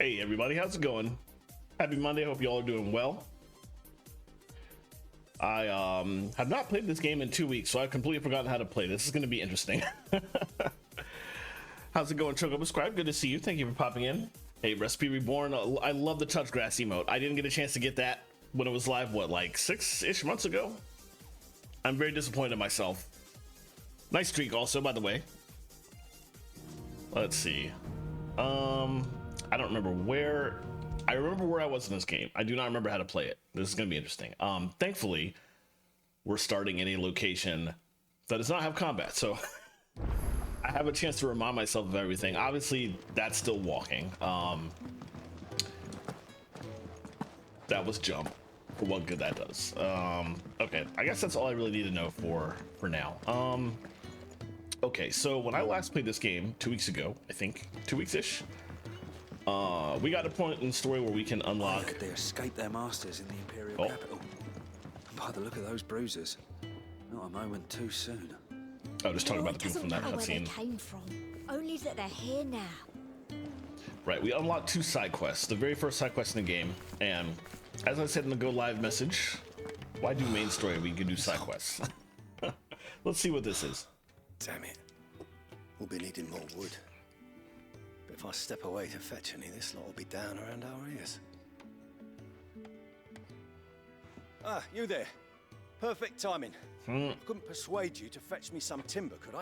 Hey everybody, how's it going? Happy Monday, hope you all are doing well. I have not played this game in 2 weeks, so I've completely forgotten how to play. This is going to be interesting. How's it going, Choco? Subscribe, good to see you. Thank you for popping in. Hey, Recipe Reborn, I love the touch grass emote. I didn't get a chance to get that when it was live, what, like 6-ish months ago? I'm very disappointed in myself. Nice streak also, by the way. Let's see. I don't remember where. I remember where I was in this game. I do not remember how to play it. This is going to be interesting. Thankfully, we're starting in a location that does not have combat, so I have a chance to remind myself of everything. Obviously, that's still walking. That was jump, for what good that does. Okay, I guess that's all I really need to know for now. Okay, so when I last played this game 2 weeks ago, I think 2 weeks-ish, we got a point in the story where we can unlock. They escaped their masters in the Imperial capital. And by the look of those bruises, not a moment too soon. Oh, just talking about the people from that cutscene. cutscene. Came from, only that they're here now. Right, we unlocked 2 side quests, the very first side quest in the game, and as I said in the Go Live message, why do main story? We can do side quests. Let's see what this is. Damn it. We'll be needing more wood. But if I step away to fetch any, this lot will be down around our ears. Ah, you there. Perfect timing. I couldn't persuade you to fetch me some timber, could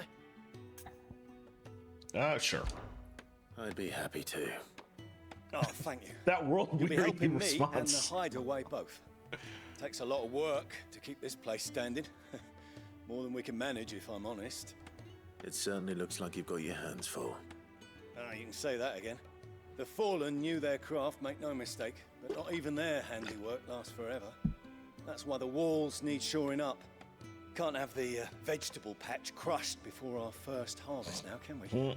I? Sure. I'd be happy to. Oh, thank you. That world You'll be weary helping me and response. the hideaway both. Takes a lot of work to keep this place standing. More than we can manage, if I'm honest. It certainly looks like you've got your hands full. Ah, you can say that again. The Fallen knew their craft, make no mistake, but not even their handiwork lasts forever. That's why the walls need shoring up. Can't have the vegetable patch crushed before our first harvest now, can we?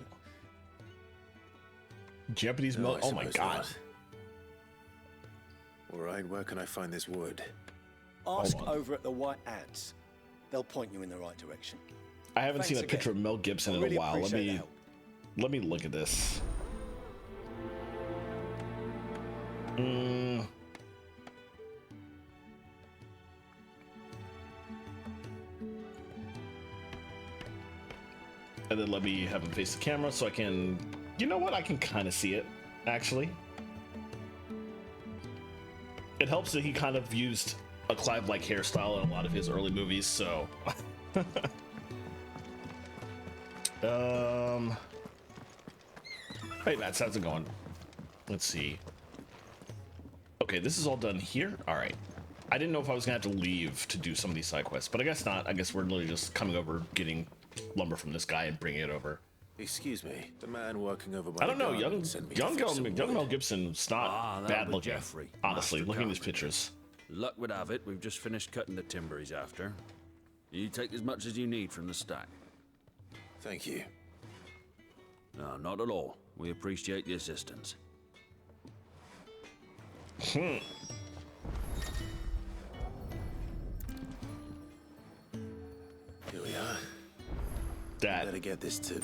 Japanese No, milk. I Oh my suppose god. not. All right, where can I find this wood? Ask Hold on. over at the White Ads. They'll point you in the right direction. I haven't Thanks seen a again. picture of Mel Gibson I in really a while. appreciate the Let me help. look at this. And then let me have him face the camera so I can, you know what? I can kind of see it, actually. It helps that he kind of used a Clive-like hairstyle in a lot of his early movies, so. Hey, Matt, how's it going? Let's see. Okay, this is all done here. All right. I didn't know if I was gonna have to leave to do some of these side quests, but I guess not. I guess we're literally just coming over, getting lumber from this guy and bringing it over. Excuse me, the man working over by I don't the know, garden sent me to young fetch some Mel wood. Gibson's not that'll bad be looking. Jeffrey, Honestly, master looking at these carpenter. pictures. Luck would have it, we've just finished cutting the timber he's after. You take as much as you need from the stack. Thank you. No, not at all. We appreciate the assistance. Here we are. That Better get this to...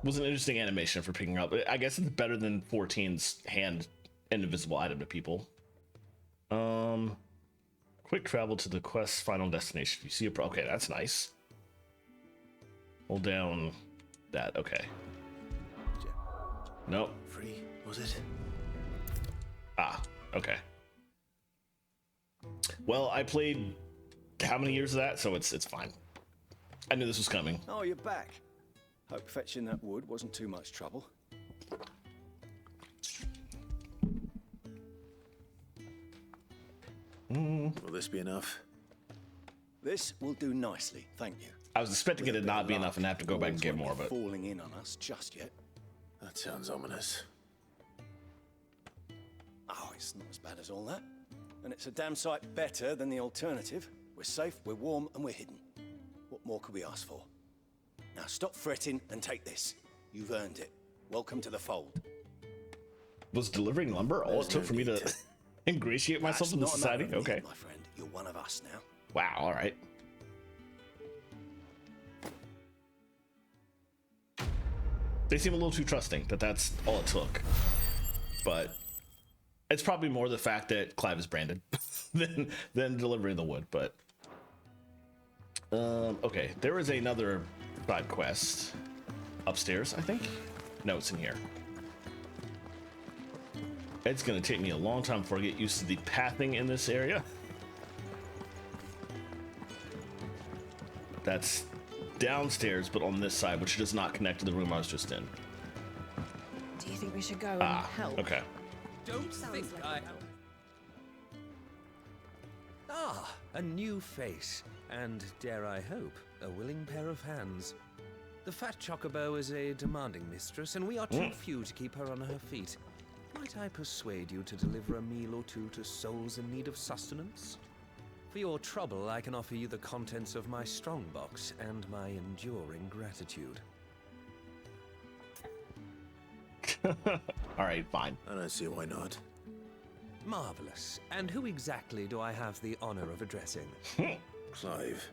was an interesting animation for picking up. I guess it's better than 14's hand an invisible item to people. Quick travel to the quest's final destination. You see a okay, that's nice. Hold down that. Okay. Nope. Free, was it? Ah, okay. Well, I played how many years of that, so it's fine. I knew this was coming. Oh, you're back. Hope fetching that wood wasn't too much trouble. Will this be enough? This will do nicely, thank you. I was expecting it to With a bit not of be luck, enough and have to go the back and walls get won't more be of it. falling in on us just yet. That sounds ominous. Oh, it's not as bad as all that. And it's a damn sight better than the alternative. We're safe, we're warm, and we're hidden. What more could we ask for? Now stop fretting and take this. You've earned it. Welcome to the fold. Was delivering lumber all There's it took no for me to need to- ingratiate myself That's in the not society? another Okay. need, my friend. You're one of us now. Wow, all right. They seem a little too trusting that that's all it took. but it's probably more the fact that Clive is branded than delivering the wood. But okay, there is another side quest upstairs, I think. No, it's in here. It's gonna take me a long time before I get used to the pathing in this area. That's downstairs, but on this side, which does not connect to the room I was just in. Do you think we should go and help? Okay. Don't think I... Ah, a new face, and dare I hope, a willing pair of hands. The fat chocobo is a demanding mistress, and we are too few to keep her on her feet. Might I persuade you to deliver a meal or two to souls in need of sustenance? For your trouble, I can offer you the contents of my strongbox and my enduring gratitude. All right, fine. I don't see why not. Marvelous. And who exactly do I have the honor of addressing? Clive.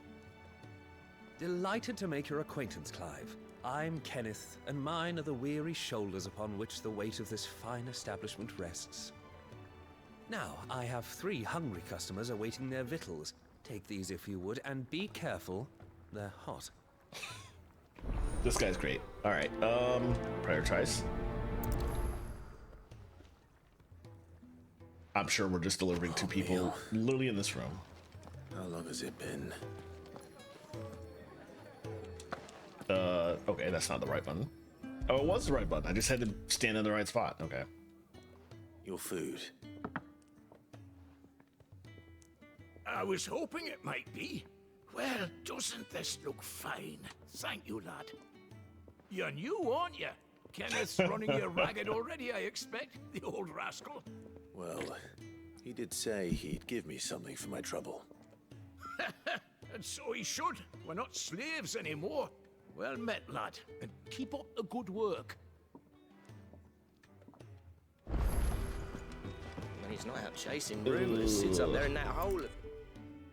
Delighted to make your acquaintance, Clive. I'm Kenneth, and mine are the weary shoulders upon which the weight of this fine establishment rests. Now, I have 3 hungry customers awaiting their victuals. Take these if you would, and be careful, they're hot. This guy's great. All right, prioritize. I'm sure we're just delivering to people literally in this room. How long has it been? Okay, that's not the right button. Oh, it was the right button. I just had to stand in the right spot. Okay. Your food. I was hoping it might be. Well, doesn't this look fine? Thank you, lad. You're new, aren't you? Kenneth's running you ragged already, I expect, the old rascal. Well, he did say he'd give me something for my trouble. And so he should. We're not slaves anymore. Well met, lad, and keep up the good work. When he's not out chasing rumors, sits up there in that hole.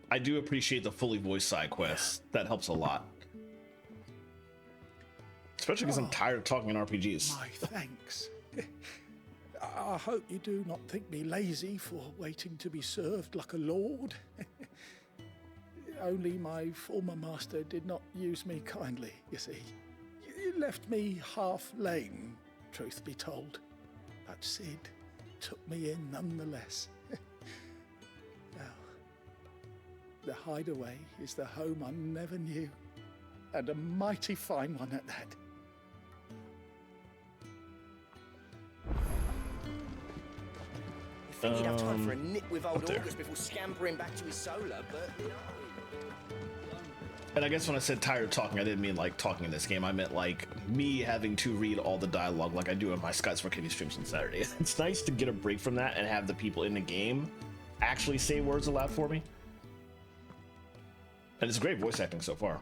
I do appreciate the fully voiced side quests. That helps a lot. Especially because I'm tired of talking in RPGs. My thanks. I hope you do not think me lazy for waiting to be served like a lord. Only my former master did not use me kindly, you see. You left me half lame, truth be told. But Sid took me in nonetheless. Well, the hideaway is the home I never knew, and a mighty fine one at that. You think he'd have time for a nip with old August before scampering back to his solar, but no. And I guess when I said tired of talking, I didn't mean like talking in this game. I meant like me having to read all the dialogue like I do in my Scott's Arcadia streams on Saturday. It's nice to get a break from that and have the people in the game actually say words aloud for me. And it's great voice acting so far.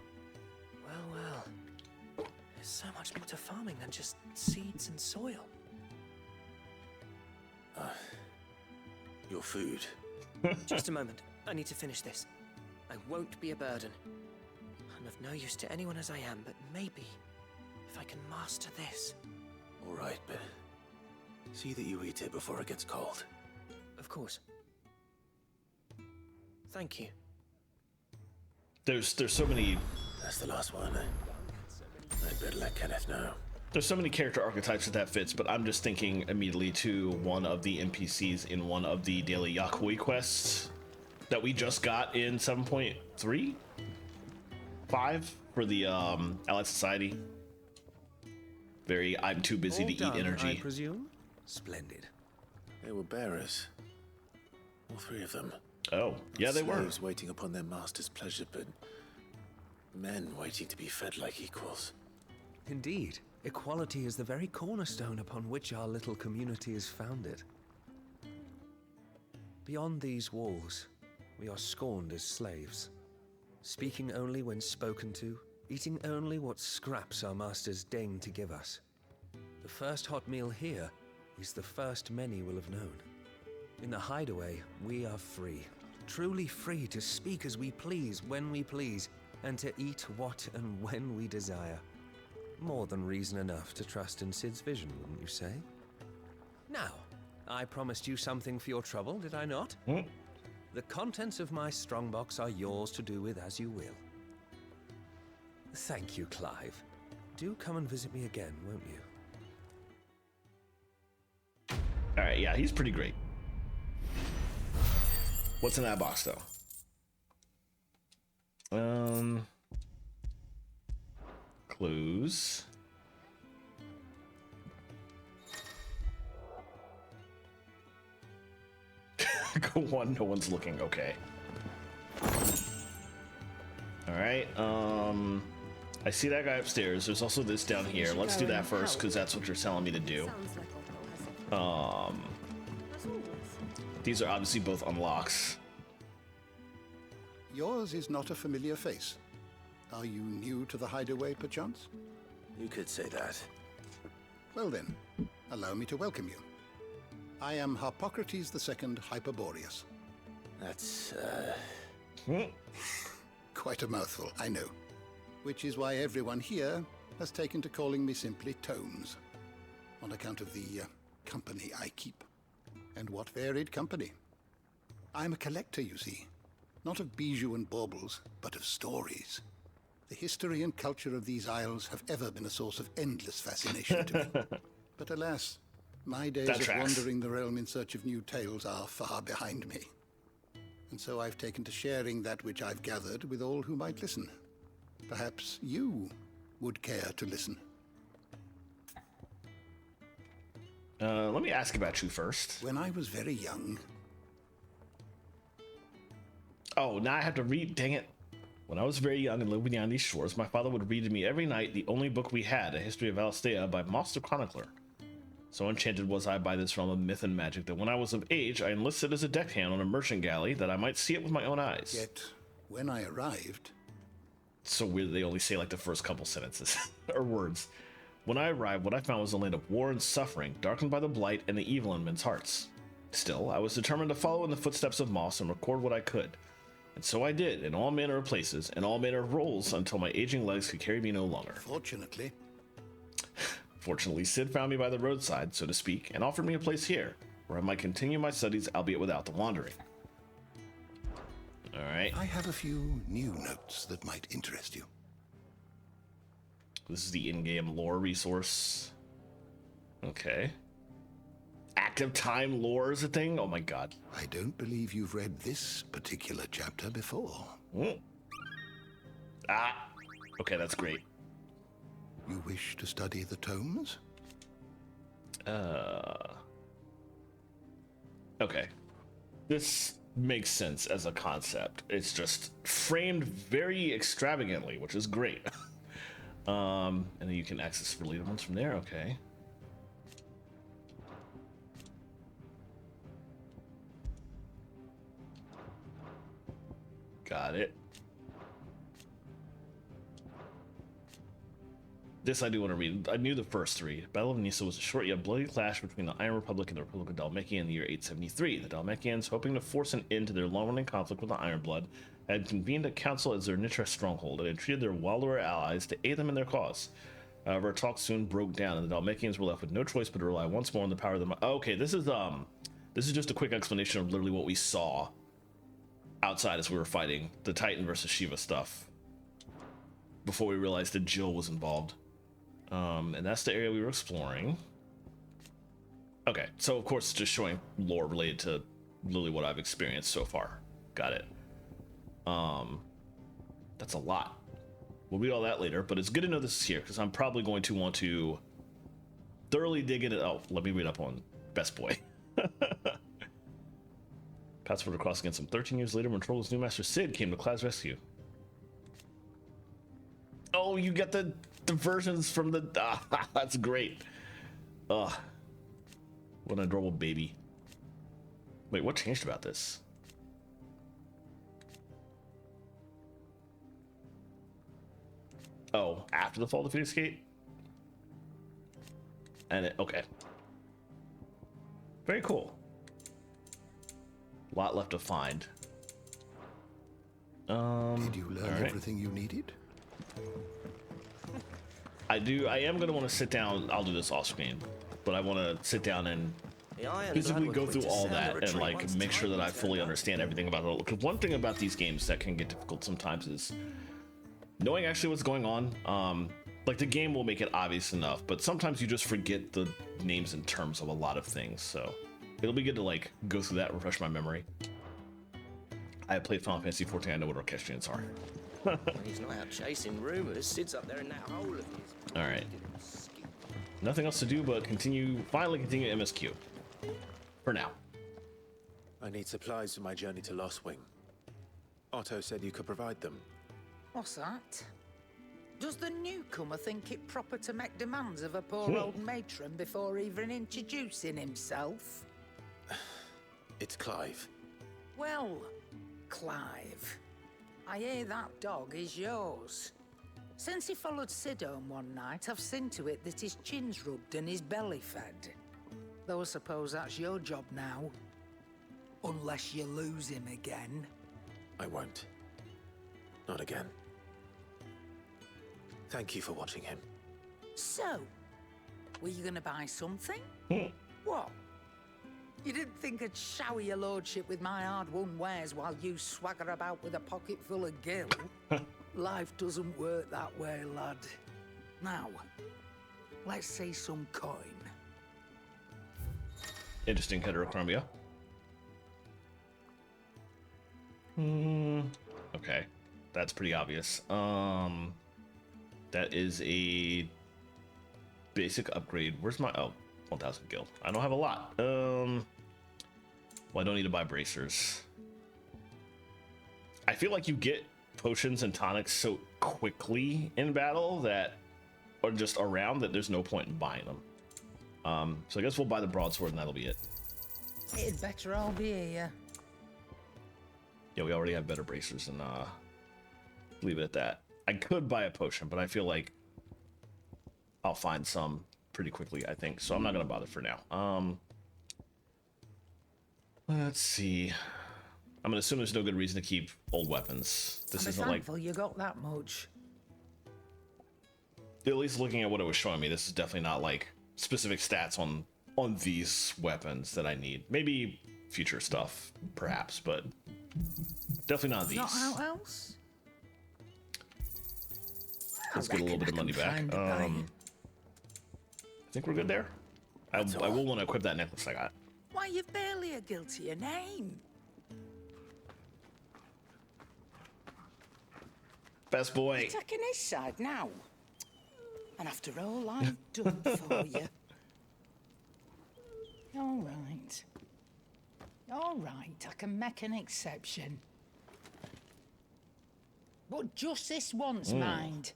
Well. There's so much more to farming than just seeds and soil. Your food. Just a moment. I need to finish this. I won't be a burden. I'm of no use to anyone as I am, but maybe if I can master this. All right, but see that you eat it before it gets cold. Of course. Thank you. There's so many. That's the last one. I'd better let Kenneth know. There's so many character archetypes that fits, but I'm just thinking immediately to one of the NPCs in one of the daily Yakui quests that we just got in 7.3? 5 for the Allied Society. Very, I'm too busy to eat energy. I presume? Splendid. They were bearers. All 3 of them. Oh, yeah, they were. Slaves waiting upon their master's pleasure, but men waiting to be fed like equals. Indeed. Equality is the very cornerstone upon which our little community is founded. Beyond these walls, we are scorned as slaves, speaking only when spoken to, eating only what scraps our masters deign to give us. The first hot meal here is the first many will have known. In the hideaway, we are free, truly free to speak as we please, when we please, and to eat what and when we desire. More than reason enough to trust in Sid's vision, wouldn't you say? Now, I promised you something for your trouble, did I not? The contents of my strongbox are yours to do with as you will. Thank you, Clive. Do come and visit me again, won't you? All right, yeah, he's pretty great. What's in that box, though? Clues. Go on, no one's looking. Okay. All right. I see that guy upstairs. There's also this down here. Let's do that first because that's what you're telling me to do. These are obviously both unlocks. Yours is not a familiar face. Are you new to the hideaway, perchance? You could say that. Well then, allow me to welcome you. I am Harpocrates II Hyperboreus. That's, Quite a mouthful, I know. Which is why everyone here has taken to calling me simply Tomes, on account of the company I keep. And what varied company. I'm a collector, you see. Not of bijou and baubles, but of stories. The history and culture of these isles have ever been a source of endless fascination to me. But alas, my days of wandering the realm in search of new tales are far behind me. And so I've taken to sharing that which I've gathered with all who might listen. Perhaps you would care to listen. Let me ask about you first. When I was very young... Oh, now I have to read, dang it. When I was very young and lived beyond these shores, my father would read to me every night the only book we had, A History of Alstea by Moss the Chronicler. So enchanted was I by this realm of myth and magic that when I was of age, I enlisted as a deckhand on a merchant galley that I might see it with my own eyes. Yet, when I arrived... It's so weird they only say like the first couple sentences, or words. When I arrived, what I found was a land of war and suffering, darkened by the blight and the evil in men's hearts. Still, I was determined to follow in the footsteps of Moss and record what I could. And so I did, in all manner of places, and all manner of roles, until my aging legs could carry me no longer. Fortunately, Sid found me by the roadside, so to speak, and offered me a place here, where I might continue my studies, albeit without the wandering. Alright. I have a few new notes that might interest you. This is the in-game lore resource. Okay. Active time lore is a thing? Oh my god. I don't believe you've read this particular chapter before. Ah. Okay, that's great. You wish to study the tomes? Okay. This makes sense as a concept. It's just framed very extravagantly, which is great. And then you can access related ones from there. Okay. Got it. This I do want to read. I knew the first three. Battle of Nisa was a short yet bloody clash between the Iron Republic and the Republic of Dhalmekia in the year 873. The Dhalmekians, hoping to force an end to their long-running conflict with the Ironblood, had convened a council as their Nitra stronghold and entreated their Waldor allies to aid them in their cause. However, talks soon broke down, and the Dhalmekians were left with no choice but to rely once more on the power of the... Okay, this is just a quick explanation of literally what we saw outside as we were fighting the Titan versus Shiva stuff before we realized that Jill was involved. And that's the area we were exploring. Okay, so of course it's just showing lore related to literally what I've experienced so far. Got it. That's a lot. We'll read all that later, but it's good to know this is here because I'm probably going to want to thoroughly dig into... Oh, let me read up on Best Boy. Password across against him 13 years later when Troll's new master Sid came to Clad's rescue. Oh, you get the versions from the... that's great. Ugh. What an adorable baby. Wait, what changed about this? Oh, after the fall of Phoenix Gate? And it... Okay. Very cool. Lot left to find. Did you learn everything you needed? I do. I am going to want to sit down. I'll do this off screen, but I want to sit down and The iron physically blood go were quick through to all sound the that and retreat like once make sure that I Titan fully turned up. understand everything about it. Because one thing about these games that can get difficult sometimes is knowing actually what's going on. Like the game will make it obvious enough, but sometimes you just forget the names and terms of a lot of things. So it'll be good to like go through that, refresh my memory. I played Final Fantasy XIV. I know what orchestrions are. When he's not out chasing rumors, Sid's up there in that hole of his. All right. Nothing else to do but finally continue MSQ. For now. I need supplies for my journey to Lost Wing. Otto said you could provide them. What's that? Does the newcomer think it proper to make demands of a poor old matron before even introducing himself? It's Clive. Well, Clive, I hear that dog is yours. Since he followed Sid home one night, I've seen to it that his chin's rubbed and his belly fed. Though I suppose that's your job now. Unless you lose him again. I won't. Not again. Thank you for watching him. So, were you gonna buy something? What? You didn't think I'd shower your lordship with my hard-won wares while you swagger about with a pocket full of gil? Life doesn't work that way, lad. Now, let's see some coin. Interesting heterochromia. Okay, that's pretty obvious. That is a basic upgrade. Where's my 1,000 gil? I don't have a lot. Well, I don't need to buy bracers. I feel like you get potions and tonics so quickly in battle that, or just around, that there's no point in buying them. So I guess we'll buy the broadsword and that'll be it. It'd better all be here. Yeah, we already have better bracers, and leave it at that. I could buy a potion, but I feel like I'll find some pretty quickly, I think. So I'm not gonna bother for now. Let's see. I'm gonna assume there's no good reason to keep old weapons. This isn't like, thankful you got that much. at least looking at what it was showing me, this is definitely not like specific stats on these weapons that I need. Maybe future stuff, perhaps, but definitely not these. Not how else? Let's get a little bit of money back. I think we're good there. I will want to equip that necklace I got. Why, you've barely a guiltier name. Best boy. You're taking his side now. And after all I've done for you. All right. All right, I can make an exception. But just this once, mind.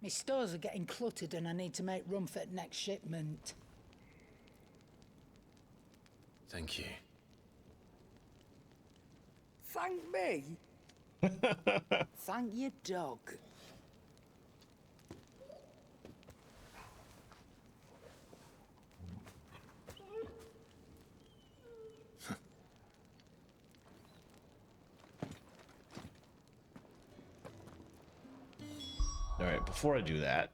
My stores are getting cluttered and I need to make room for the next shipment. Thank you. Thank me? Thank your dog. All right, before I do that,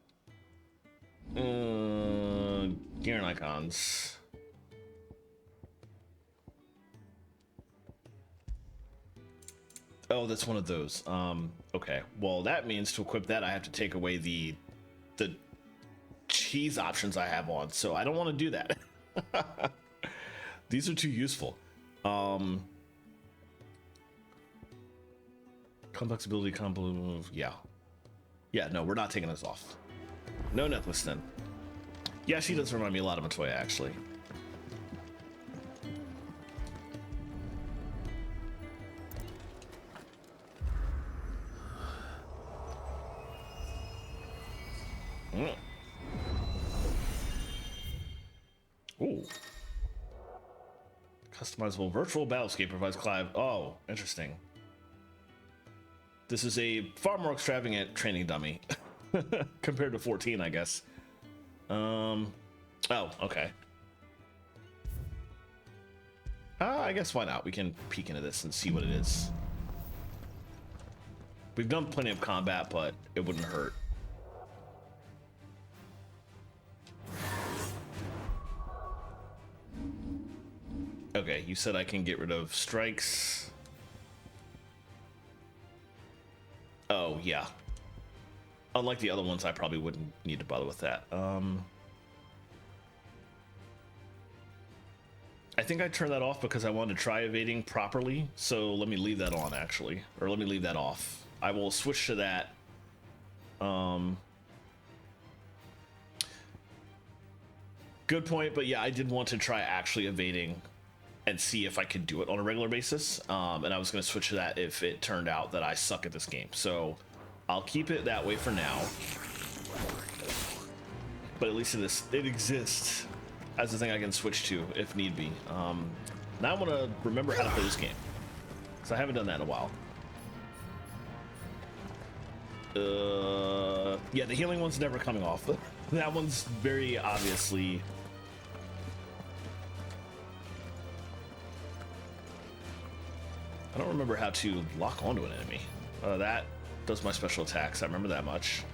gear and icons. Oh, that's one of those. Okay. Well, that means to equip that, I have to take away the cheese options I have on. So I don't want to do that. These are too useful. Complex ability, combo, yeah. Yeah, no, we're not taking this off. No necklace then. Yeah, she does remind me a lot of Matoya, actually. Ooh. Customizable virtual battlescape provides Clive. Oh, interesting. This is a far more extravagant training dummy compared to 14, I guess. Oh, okay. I guess why not? We can peek into this and see what it is. We've done plenty of combat, but it wouldn't hurt. Okay, you said I can get rid of strikes. Oh, yeah. Unlike the other ones, I probably wouldn't need to bother with that. I think I turned that off because I wanted to try evading properly. So let me leave that on, actually. Or let me leave that off. I will switch to that. Good point, but yeah, I did want to try actually evading and see if I could do it on a regular basis. And I was going to switch to that if it turned out that I suck at this game. So I'll keep it that way for now. But at least it exists as a thing I can switch to if need be. Now I want to remember how to play this game, because I haven't done that in a while. Yeah, the healing one's never coming off. That one's very obviously... I don't remember how to lock onto an enemy. That does my special attacks. I remember that much.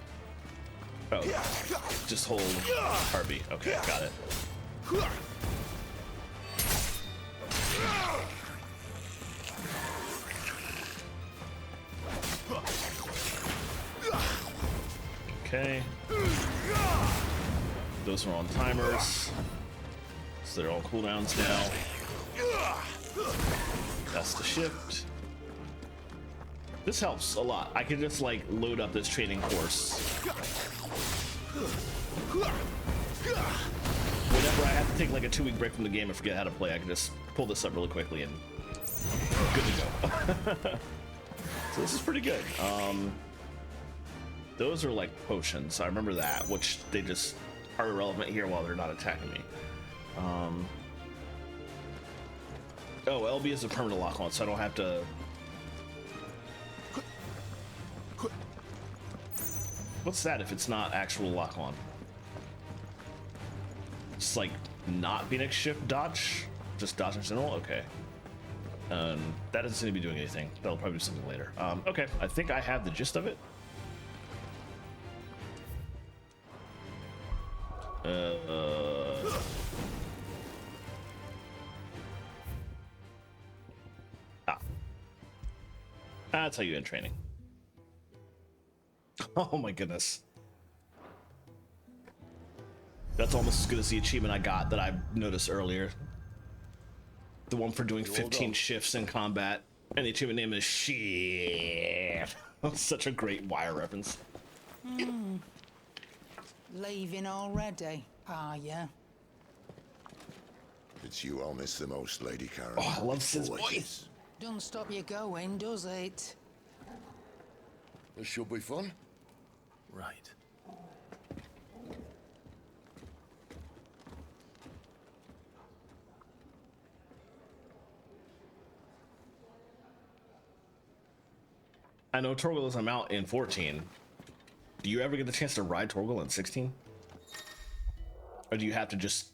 Oh, just hold RB. Okay, got it. Okay. Those are on timers, so they're on cooldowns now. That's the shift. This helps a lot. I can just like load up this training course. Whenever I have to take like a 2-week break from the game and forget how to play, I can just pull this up really quickly and good to go. So this is pretty good. Those are like potions. I remember that, which they just are irrelevant here while they're not attacking me. Oh, LB is a permanent lock on, so I don't have to. What's that if it's not actual lock on? It's like not Phoenix shift dodge, just dodge in general. Okay. That doesn't seem to be doing anything. That'll probably do something later. Okay, I think I have the gist of it. That's how you end training. Oh my goodness. That's almost as good as the achievement I got that I noticed earlier. The one for doing 15 shifts in combat. And the achievement name is shit. Such a great Wire reference. Leaving already, are ya? It's you I'll miss the most, Lady Karen. Oh, I love Sid's voice. Don't stop you going, does it? This should be fun. Right. I know Torgal is I'm out in 14. Do you ever get the chance to ride Torgal in 16? Or do you have to just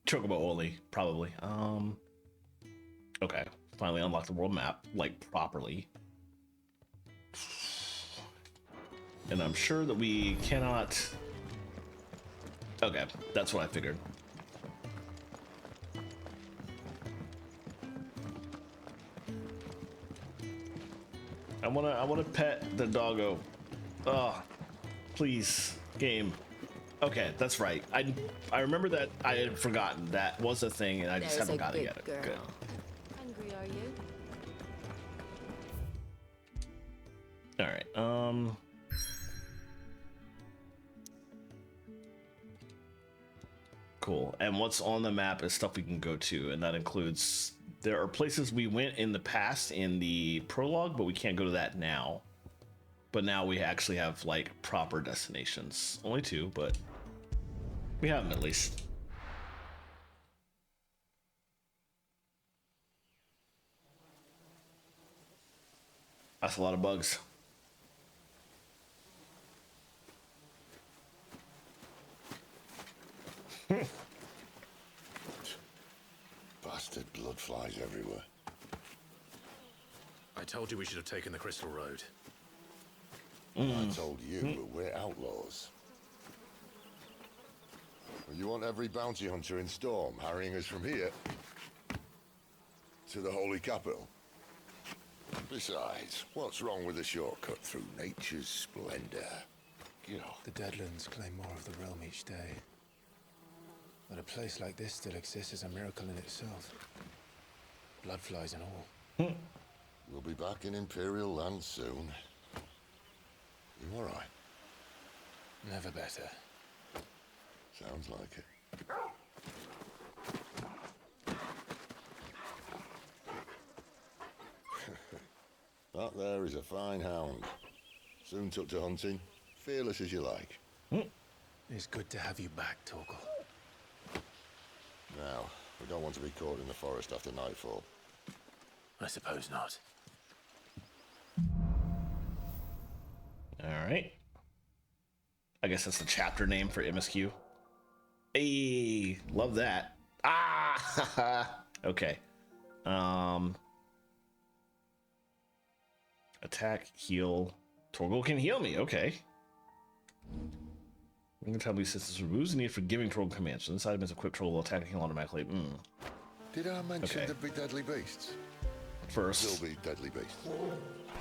Chocobo only? Probably. Okay. Finally unlock the world map, like, properly. And I'm sure that we cannot... Okay, that's what I figured. I wanna pet the doggo. Oh, please, game. Okay, that's right. I remember that I had forgotten that was a thing, and I just haven't got it yet. Girl. Good. Hungry, are you? All right. Cool. And what's on the map is stuff we can go to, and that includes there are places we went in the past in the prologue, but we can't go to that now. But now we actually have like proper destinations. Only 2, but we have them at least. That's a lot of bugs. Bastard blood flies everywhere. I told you we should have taken the Crystal Road. I told you, but we're outlaws. You want every bounty hunter in Storm harrying us from here? To the Holy Capital. Besides, what's wrong with a shortcut through nature's splendor? You know. The Deadlands claim more of the realm each day. But a place like this still exists is a miracle in itself. Bloodflies and all. We'll be back in Imperial land soon. You all right? Never better. Sounds like it. That there is a fine hound. Soon took to hunting. Fearless as you like. It's good to have you back, Torgal. Now, we don't want to be caught in the forest after nightfall. I suppose not. All right. I guess that's the chapter name for MSQ. Hey, love that. Ah, okay. Attack, heal. Torgal can heal me. Okay. I'm gonna tell me this removes the need for giving Torgal commands. So this item is equipped. Torgal will attack and heal automatically. Did I mention Okay. the big deadly beasts? First. Still be deadly beasts.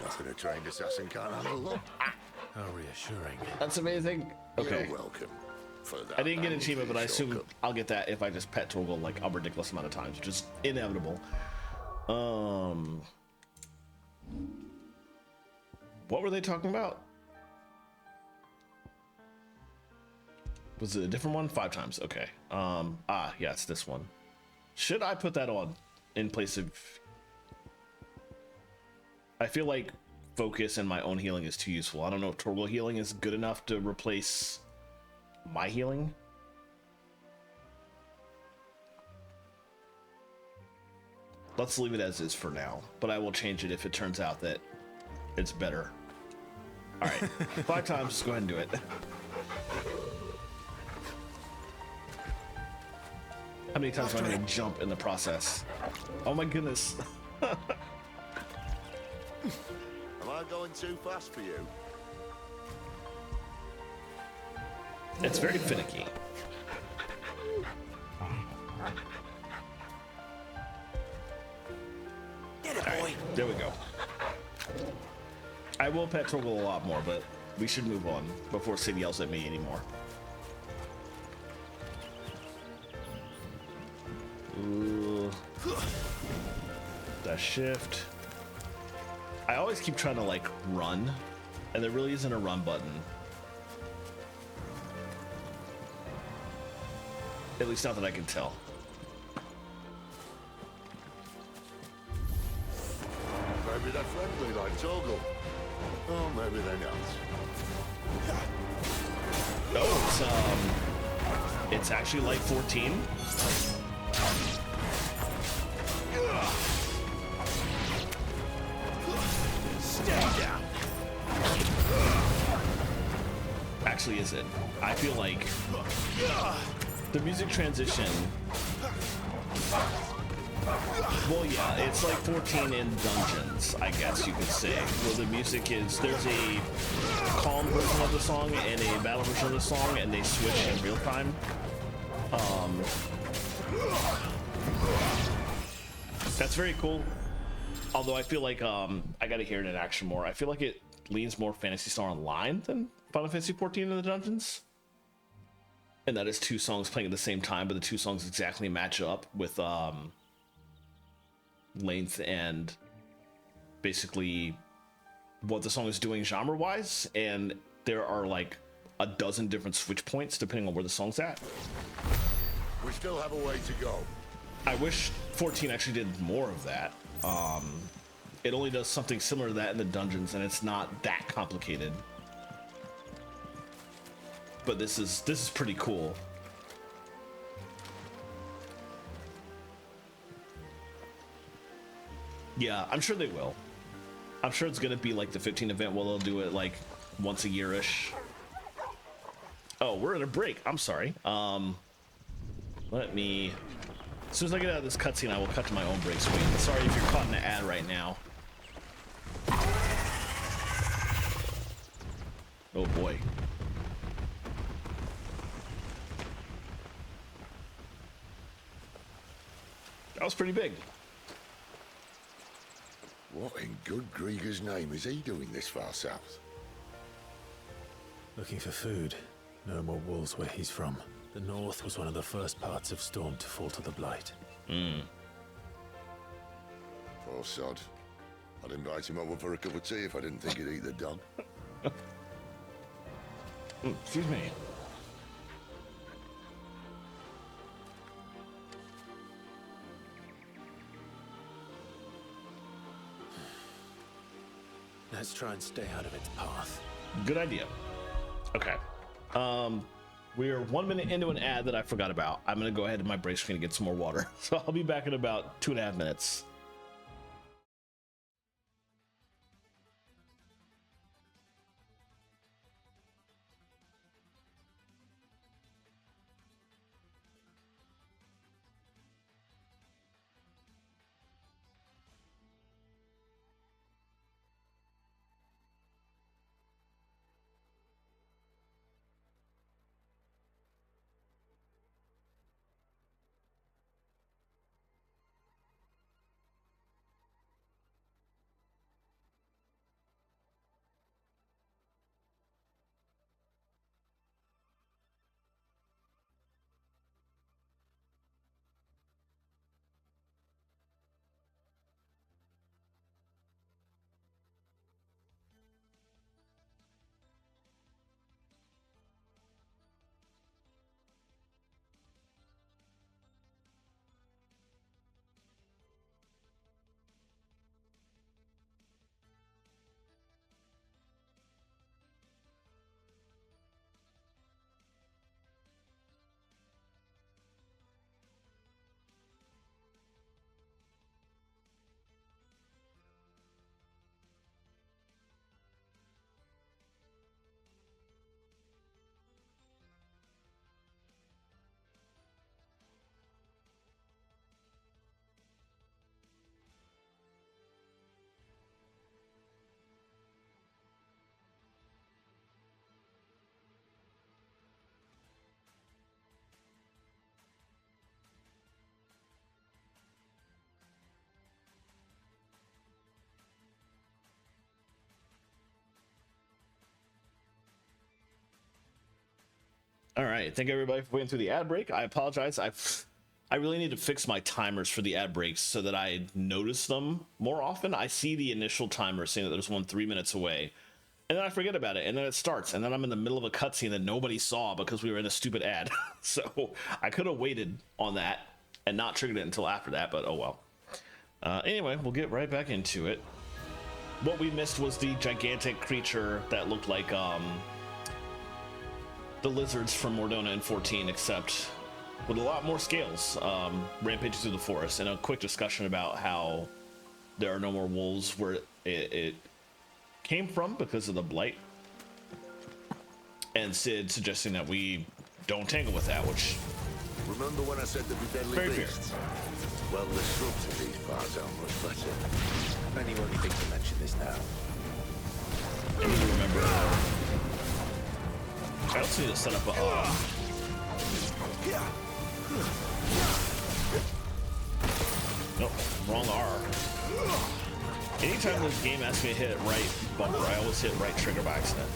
Nothing a trained assassin can't handle them. How reassuring. That's amazing. Okay. You're welcome. For that I didn't get an and achievement, for but I your assume shortcut. I'll get that if I just pet Torgal like a ridiculous amount of times, which is inevitable. What were they talking about? Was it a different one? 5 times. Okay. Yeah, it's this one. Should I put that on in place of... I feel like focus and my own healing is too useful. I don't know if Torgal healing is good enough to replace my healing. Let's leave it as is for now, but I will change it if it turns out that it's better. All right, 5 times, just go ahead and do it. How many times am I gonna jump in the process? Oh my goodness. Am I going too fast for you? It's very finicky. Get it, All boy. right, there we go. I will pet Torgal a lot more, but we should move on before Sid yells at me anymore. Ooh. That shift. I always keep trying to like run, and there really isn't a run button. At least not that I can tell. Maybe they're friendly like Torgal. Oh, maybe they're not. Oh, it's actually like 14. Stay down. Actually, is it? I feel like the music transition. Well, yeah, it's like 14 in dungeons, I guess you could say, where the music is, there's a calm version of the song and a battle version of the song, and they switch in real time. That's very cool. Although I feel like I gotta hear it in action more. I feel like it leans more Phantasy Star Online than Final Fantasy 14 in the dungeons. And that is 2 songs playing at the same time, but the 2 songs exactly match up with length and basically what the song is doing genre-wise, and there are like a dozen different switch points depending on where the song's at. We still have a way to go. I wish 14 actually did more of that. It only does something similar to that in the dungeons, and it's not that complicated. But this is pretty cool. Yeah, I'm sure they will. I'm sure it's gonna be like the 15 event where they'll do it like once a year-ish. Oh, we're in a break. I'm sorry. Let me... As soon as I get out of this cutscene, I will cut to my own break screen. Sorry if you're caught in an ad right now. Oh boy. That was pretty big. What in good Grieger's name is he doing this far south? Looking for food. No more wolves where he's from. The north was one of the first parts of Storm to fall to the Blight. Poor sod. I'd invite him over for a cup of tea if I didn't think he'd eat the dog. Excuse me. Let's try and stay out of its path. Good idea. Okay. We are 1 minute into an ad that I forgot about. I'm gonna go ahead to my break screen and get some more water. So I'll be back in about 2.5 minutes. All right, thank everybody for waiting through the ad break. I apologize. I really need to fix my timers for the ad breaks so that I notice them more often. I see the initial timer saying that there's one 3 minutes away, and then I forget about it, and then it starts, and then I'm in the middle of a cutscene that nobody saw because we were in a stupid ad. So I could have waited on that and not triggered it until after that, but oh well. Anyway, we'll get right back into it. What we missed was the gigantic creature that looked like the lizards from Mordona in 14, except with a lot more scales, rampaging through the forest, and a quick discussion about how there are no more wolves where it came from because of the blight, and Sid suggesting that we don't tangle with that, which Remember when I said there'd be deadly very beasts? Well, the shrubs in these parts aren't much better. Only when you think to mention this now. I need to remember. I also need to set up a. Nope, wrong R. Anytime this game asks me to hit right bumper, I always hit right trigger by accident.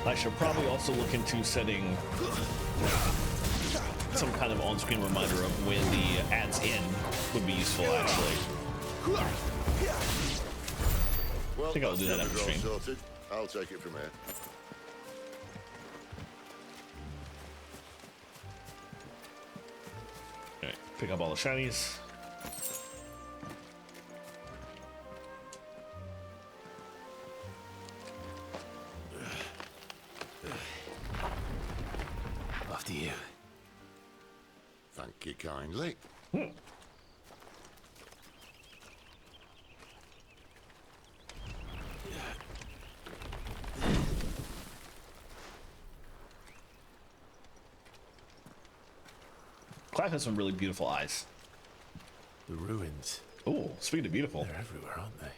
I should probably also look into setting some kind of on-screen reminder of when the ads end would be useful, actually. Well, I think I'll do that after stream. Sorted. I'll take it from here. Alright, pick up all the shinies. After you. Thank you kindly. Clive has some really beautiful eyes. The ruins. Oh, speaking of beautiful. They're everywhere, aren't they?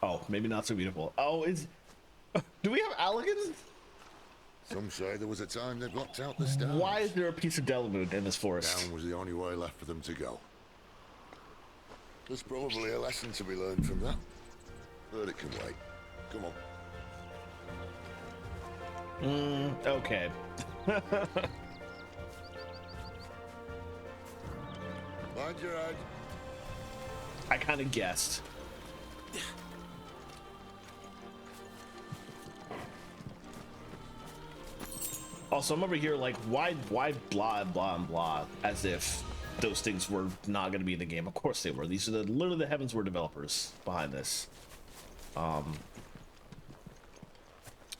Oh, maybe not so beautiful. Oh, do we have Alligans? Some say there was a time they blocked out the stars. Why is there a piece of Delimoon in this forest? Down was the only way left for them to go. There's probably a lesson to be learned from that. But it can wait. Come on. Okay. Mind your head. I kind of guessed. Also, I'm over here like, why blah, blah, and blah, as if those things were not going to be in the game. Of course they were. These are literally the Heavensward developers behind this.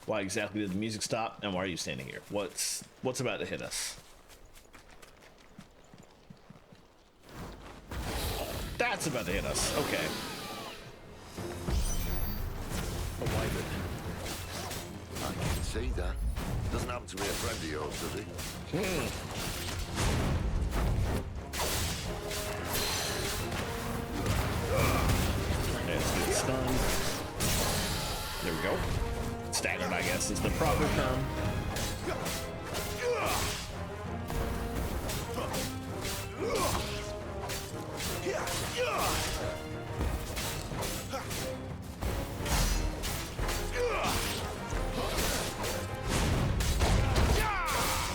Why exactly did the music stop, and why are you standing here? What's about to hit us? That's about to hit us. Okay. A wyvern. I can see that. Doesn't happen to be a friend of yours, does he? Let's get stunned. There we go. Staggered, I guess, is the proper term.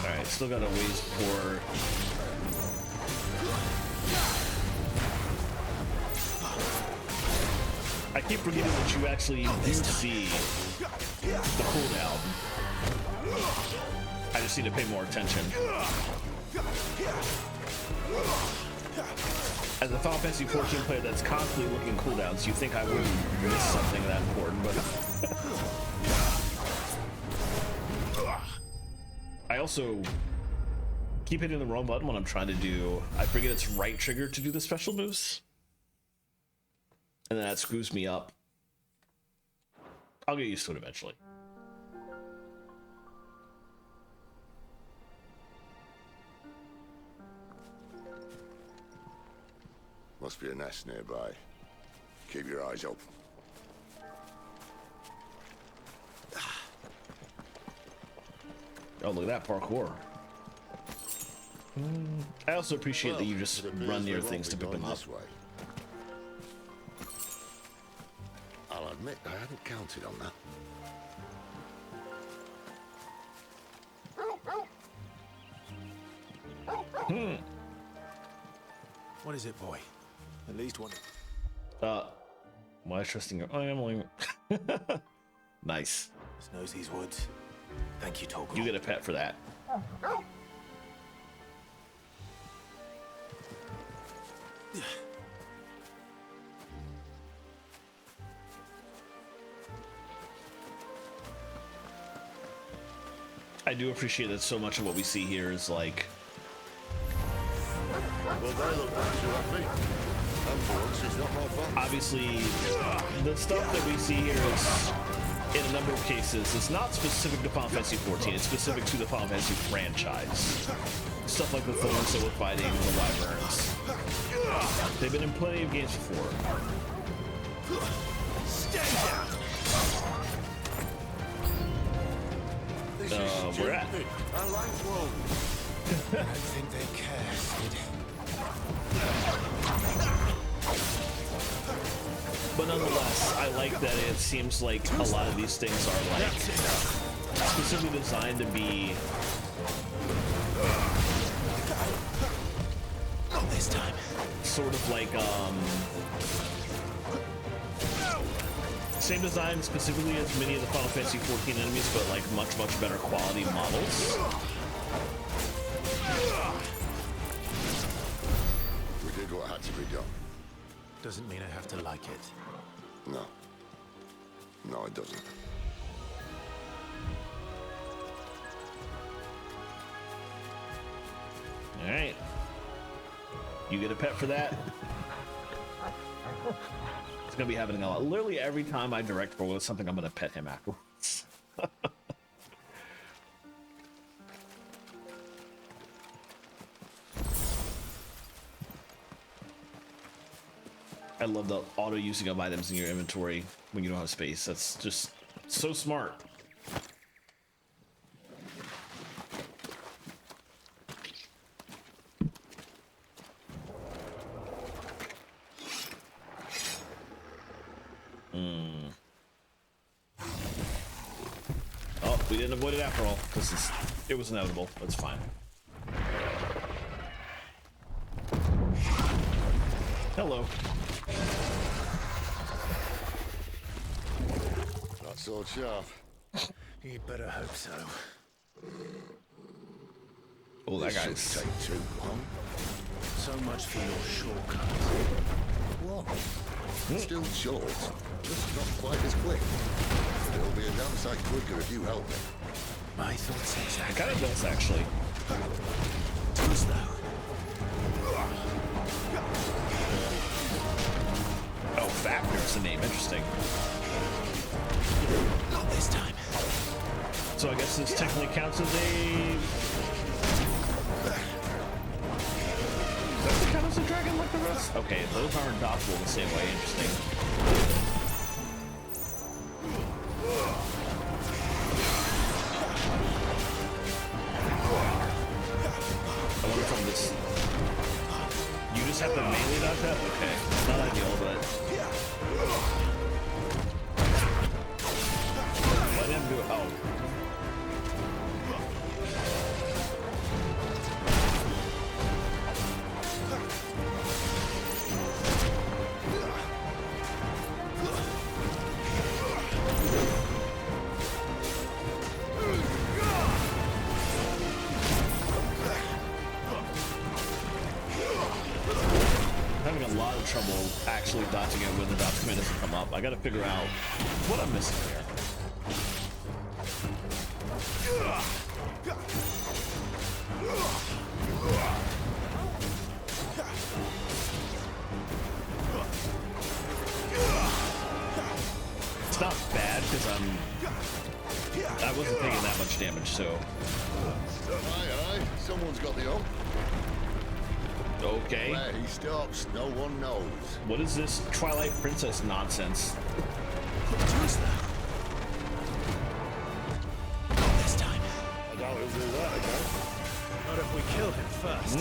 Alright, still got a ways for... I keep forgetting that you actually do see the cooldown. I just need to pay more attention. As a Final Fantasy XIV player that's constantly looking cooldowns, you think I wouldn't miss something that important, but... I also keep hitting the wrong button when I'm trying to do... I forget it's right trigger to do the special moves. And then that screws me up. I'll get used to it eventually. Must be a nest nearby. Keep your eyes open. Oh, look at that parkour. I also appreciate that you just run near things to pick them up. I'll admit I hadn't counted on that. What is it, boy? At least one. Why trusting your family? Nice. Just knows these woods. Thank you, Togo. You get a pet for that. I do appreciate that so much of what we see here is like... Well, they look nice, you happy? And for once, it's not my fault. Obviously, the stuff that we see here is, in a number of cases, it's not specific to Final Fantasy XIV, it's specific to the Final Fantasy franchise. Stuff like the thorns that we're fighting, the wyverns. They've been in plenty of games before. Stay down! We're at. I like one. I don't think they care, Sid. But nonetheless, I like that it seems like a lot of these things are like specifically designed to be Not this time. sort of like same design specifically as many of the Final Fantasy XIV enemies, but like much better quality models. We did what had to be done. Doesn't mean I have to like it. No. No, it doesn't. All right. You get a pet for that. It's gonna be happening a lot. Literally every time I direct roll with something, I'm gonna pet him afterwards. I love the auto using of items in your inventory when you don't have space. That's just so smart. Oh, we didn't avoid it after all, because it was inevitable. That's fine. Hello. That sword sharp. You'd better hope so. Oh, that This guy's... shouldn't take too long. So much for your shortcut. What? Still short, just not quite as quick. It'll be a damn sight quicker if you help me. My thoughts It exactly. kind of does, actually. Too slow. Oh, Fafnir's the name. Interesting. Not this time. So I guess this technically counts as a... Does it count as a dragon like the rest? Okay, those aren't adoptable the same way. Interesting. I wonder if I'm just... You just have to melee dodge that? Okay. Not ideal, but... Let him do it. Oh. Having a lot of trouble actually dodging it when the dodge command doesn't come up. I gotta figure out what I'm missing here. It's not bad because I wasn't taking that much damage, so. Aye, someone's got the hook. Okay. Where he stops, no one knows. What is this Twilight Princess nonsense? Too slow. Not this time. I doubt he'll do that again. Not if we kill him first.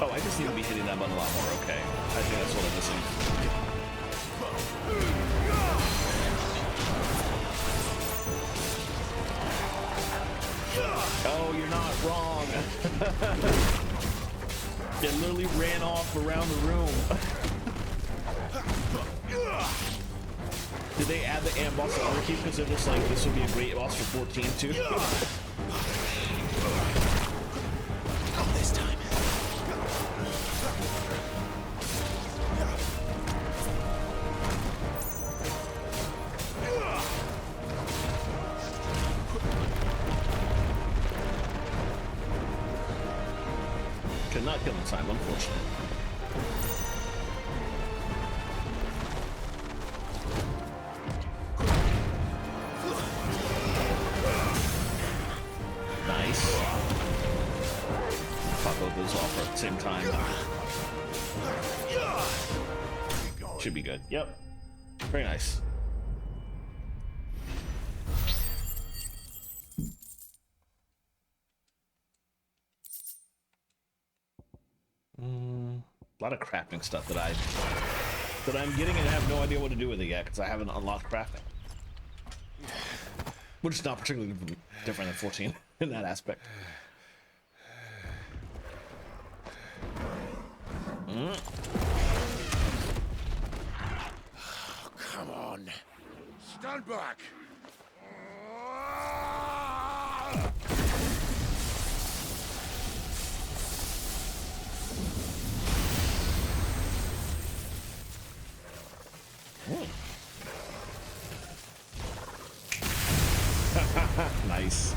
Oh, I just need to be hitting that button a lot more. Okay. I think that's what I'm missing. Oh, you're not wrong. It literally ran off around the room. Did they add the amp boss to Arcade because they're just like, this would be a great boss for 14 too? Not this time. Cannot kill in time, unfortunately. Nice. Pop both those off at the same time. Should be good. Yep. Very nice. A lot of crafting stuff that I'm getting and have no idea what to do with it yet because I haven't unlocked crafting. Which is not particularly different than 14 in that aspect. Oh, come on. Stand back! Nice.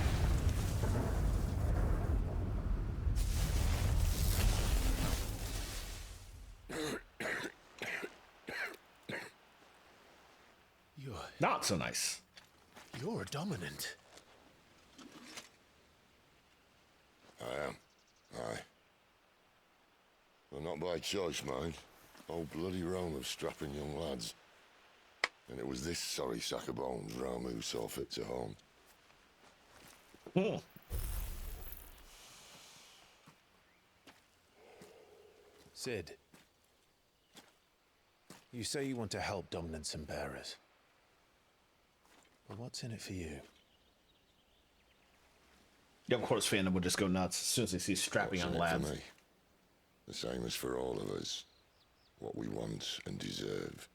Not so nice. You're dominant. I am. Aye. Well, not by choice, mind. Whole bloody realm of strapping young lads. And it was this sorry sack of bones Ramu saw fit to home. Sid, you say you want to help dominants and bearers. But what's in it for you? Yeah, of course, fandom would just go nuts as soon as they see strapping What's on in it lads. for me? The same as for all of us. What we want and deserve.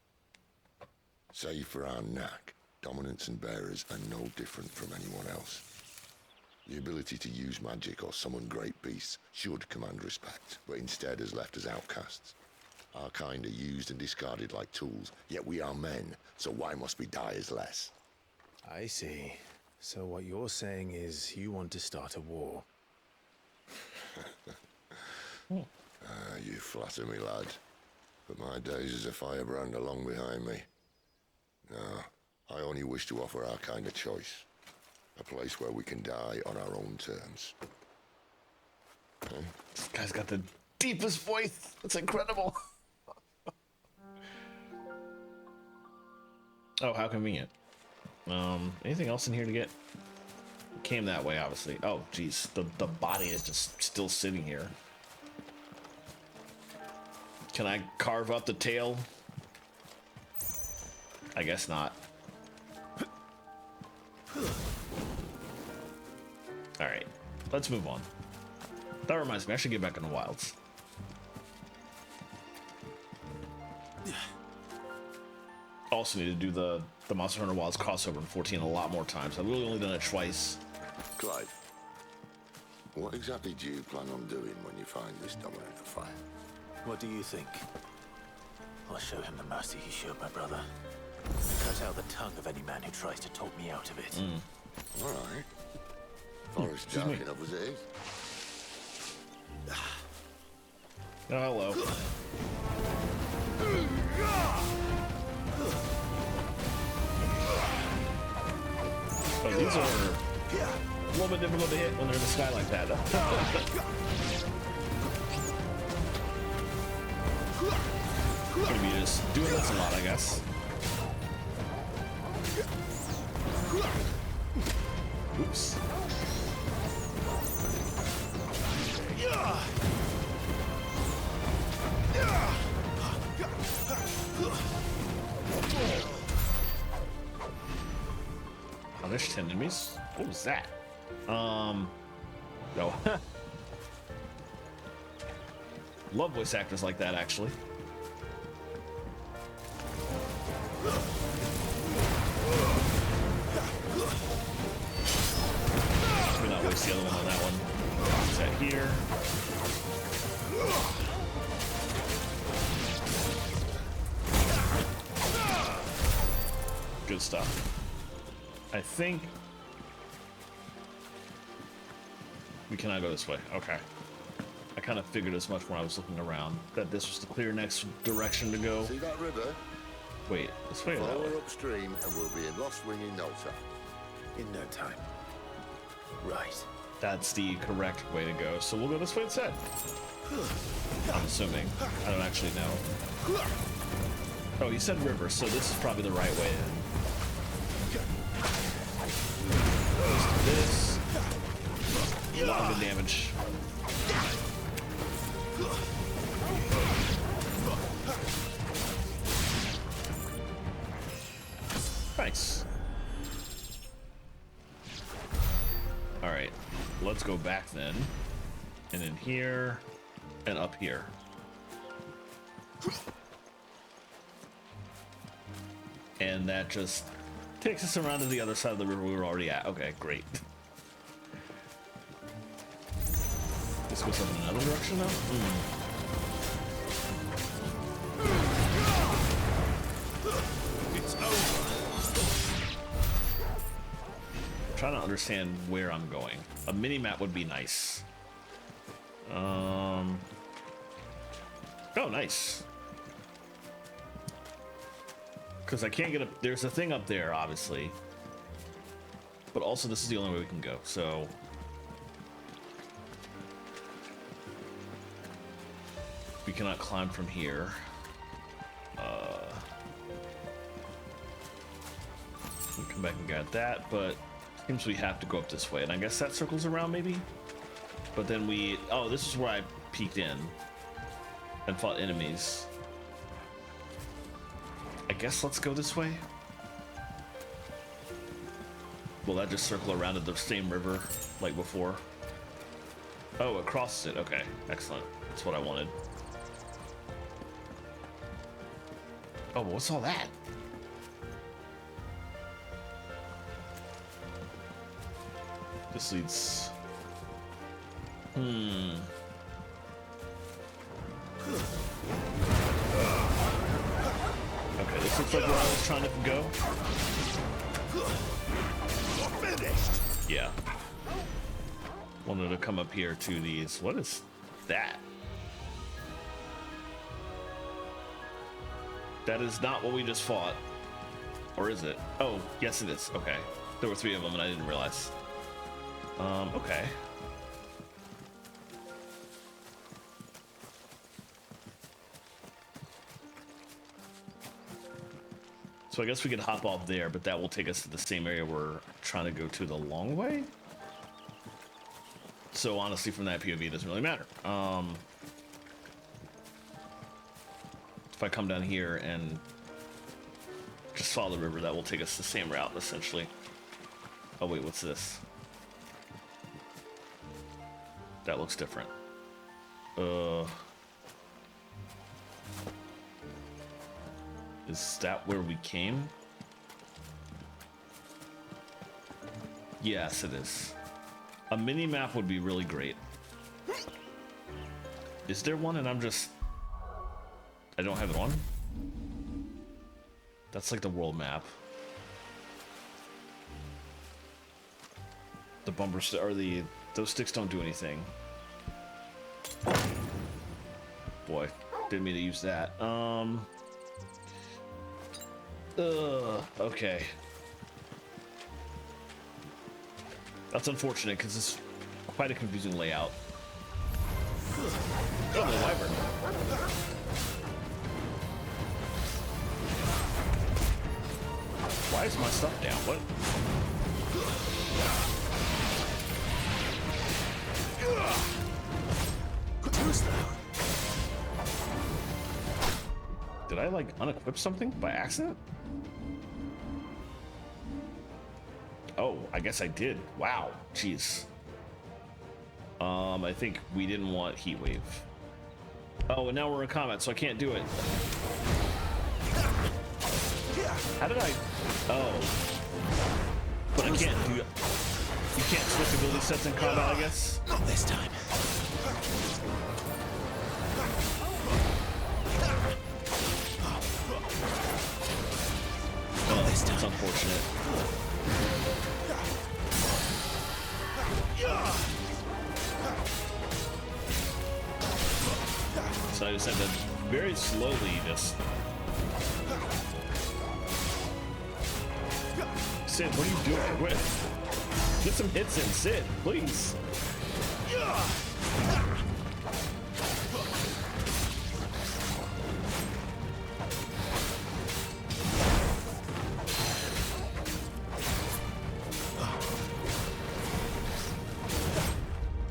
Save for our knack, dominants and bearers are no different from anyone else. The ability to use magic or summon great beasts should command respect, but instead has left us outcasts. Our kind are used and discarded like tools, yet we are men, so why must we die as less? I see. So what you're saying is you want to start a war. You flatter me, lad. But my days as a firebrand are long behind me. No, I only wish to offer our kind a choice. A place where we can die on our own terms. This guy's got the deepest voice. It's incredible. Oh, how convenient. Anything else in here to get? Came that way, obviously. Oh, geez. The body is just still sitting here. Can I carve up the tail? I guess not. Alright, let's move on. That reminds me, I should get back in the wilds. Also need to do the Monster Hunter Wilds crossover in 14 a lot more times. I've really only done it twice. Clive, what exactly do you plan on doing when you find this dominant of fire? What do you think? I'll show him the mercy he showed my brother. And cut out the tongue of any man who tries to talk me out of it. All right. Forest dark enough as it is. Oh, hello. Oh, these are a little bit difficult to hit when they're in the sky like that. Gonna be just doing this a lot, I guess. Oops. Oh, there's 10 enemies. What was that? No. Love voice actors like that, actually. Let me not waste the other one on that one. Is that here? Good stuff. I think we cannot go this way. Okay. I kind of figured as much when I was looking around that this was the clear next direction to go. See that river? Wait, this way or that Follow way? her upstream and we'll be in Lost Wing in no time. In no time. Right. That's the correct way to go. So we'll go this way instead. I'm assuming. I don't actually know. Oh, he said river, so this is probably the right way then. This. A lot of good damage. Nice. All right, let's go back then. And in here and up here. And that just takes us around to the other side of the river we were already at. Okay, great. This goes up in another direction now? It's over. I'm trying to understand where I'm going. A mini-map would be nice. Oh, nice. Because I can't get up. There's a thing up there, obviously. But also, this is the only way we can go, so. We cannot climb from here. We'll come back and get that, but Seems we have to go up this way, and I guess that circles around maybe. But then oh, this is where I peeked in and fought enemies. I guess let's go this way. Will that just circle around at the same river like before? Oh, it crosses it. Okay, excellent. That's what I wanted. Oh, what's all that? This leads... Okay, this looks like where I was trying to go. Finished. Yeah. Wanted to come up here to these. What is that? That is not what we just fought. Or is it? Oh, yes it is. Okay. There were 3 of them and I didn't realize. Okay. So I guess we could hop off there, but that will take us to the same area we're trying to go to the long way. So honestly, from that POV, it doesn't really matter. If I come down here and just follow the river, that will take us the same route, essentially. Oh wait, what's this? That looks different. Is that where we came? Yes, it is. A mini map would be really great. Is there one and I don't have it on? That's like the world map. The bumpers or those sticks don't do anything. Boy, didn't mean to use that. Okay. That's unfortunate because it's quite a confusing layout. Oh, the wyvern. Why is my stuff down? What? Did I like unequip something by accident? Oh, I guess I did. Wow, jeez. I think we didn't want heat wave. Oh, and now we're in combat, so I can't do it. How did I? Oh, but I can't do. You can't switch ability sets in combat, I guess. Not this time. Oh, that's unfortunate. So I just had to very slowly just... Sid, what are you doing? Quit. Get some hits in, Sid, please.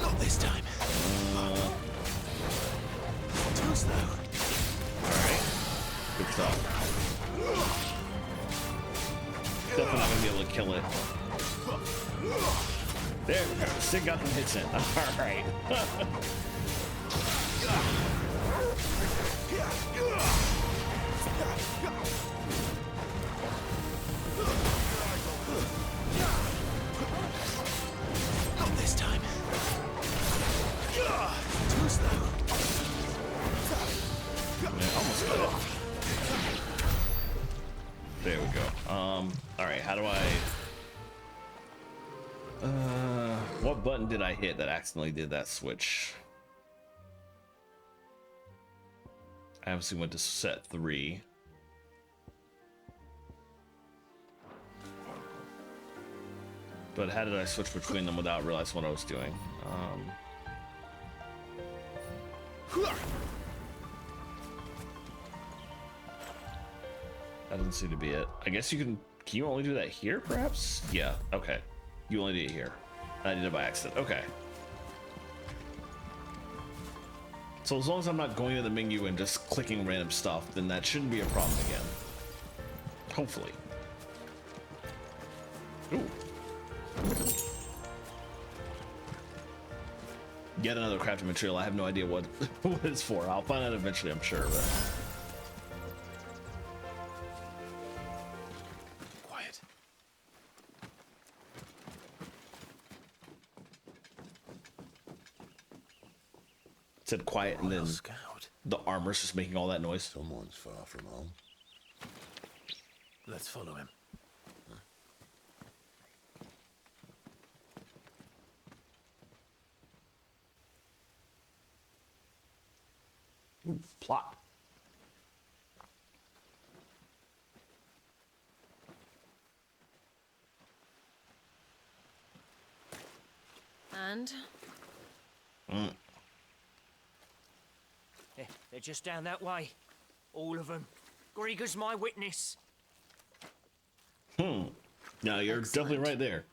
Not this time. Too slow. Alright. Good stuff. Definitely not gonna be able to kill it. There we go. Sid got them hits in. Alright. Not this time. Too slow. Yeah, almost got it. There we go. Alright, how do I... what button did I hit that accidentally did that switch? I obviously went to set 3. But how did I switch between them without realizing what I was doing? That doesn't seem to be it. I guess you can you only do that here, perhaps? Yeah, okay. You only did it here. I did it by accident. Okay. So as long as I'm not going to the menu and just clicking random stuff, then that shouldn't be a problem again. Hopefully. Ooh. Yet another crafting material. I have no idea what, what it's for. I'll find out eventually, I'm sure, but... Quiet. It said quiet, and then the armor's just making all that noise. Someone's far from home. Let's follow him. Ooh, plot. And? They're just down that way. All of them. Grieger's my witness. No, you're definitely right there.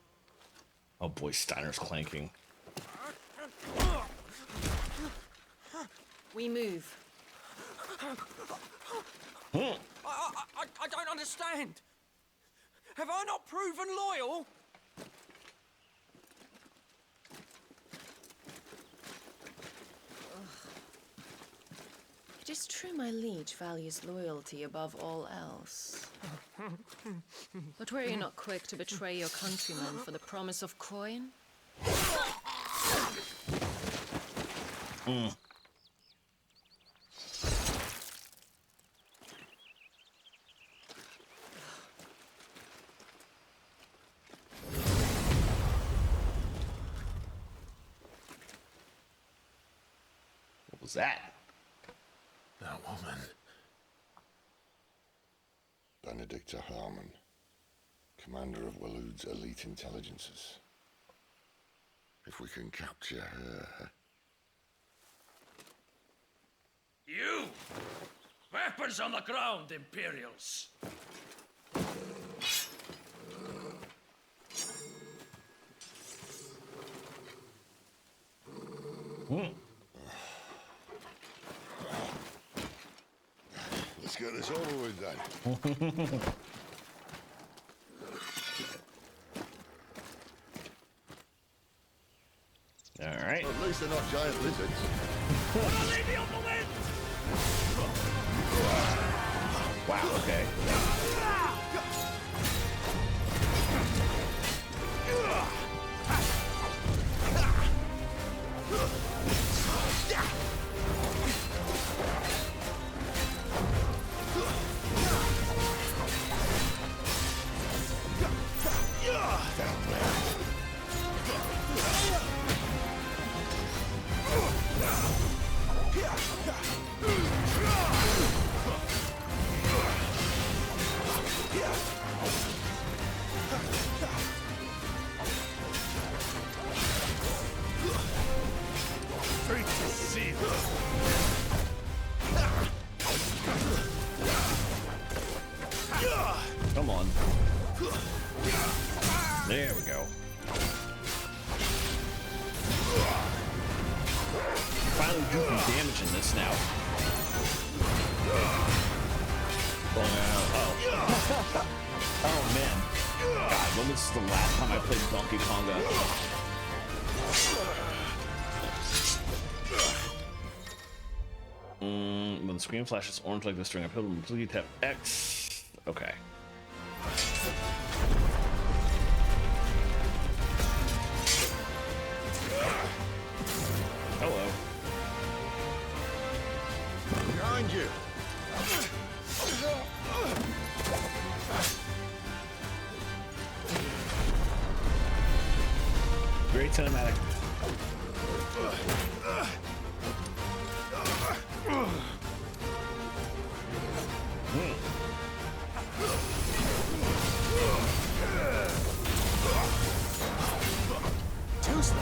Oh boy, Steiner's clanking. We move. I don't understand. Have I not proven loyal? It is true my liege values loyalty above all else. But were you not quick to betray your countrymen for the promise of coin? What was that? That woman. Benedicta Harmon, commander of Waloed's elite intelligences. If we can capture her... You! Weapons on the ground, Imperials! Let's get this over with then. All right. At least they're not giant lizards. Leave me on the wind! Wow, okay. Come on. There we go. Finally do some damage in this now. Oh. Oh man. God, when was the last time I played Donkey Konga? When the screen flashes orange like this during a pivotal move, please tap X. Okay. Hello. Behind you. Great cinematic. Too slow.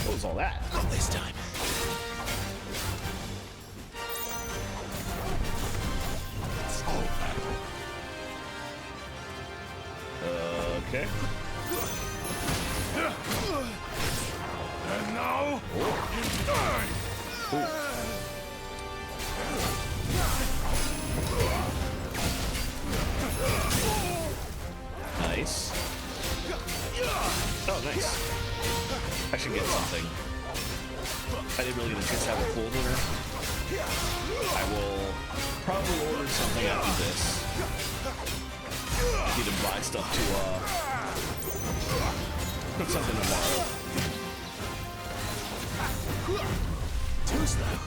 What was is all that? Not this time. Okay. And now, you die. Nice. Oh, nice. I should get something. I didn't really get a chance to have a cool dinner. I will probably order something after this. Need to buy stuff to cook something tomorrow. Too slow.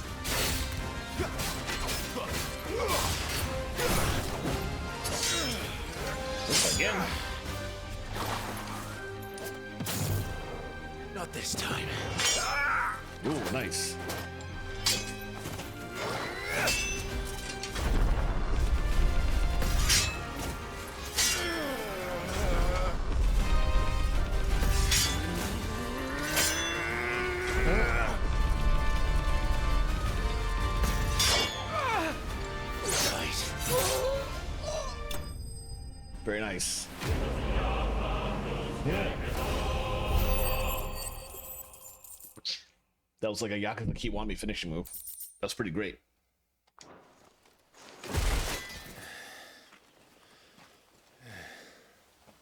This again. Not this time. Ooh, nice. Very nice. That was like a Yakuza Kiwami finishing move. That's pretty great.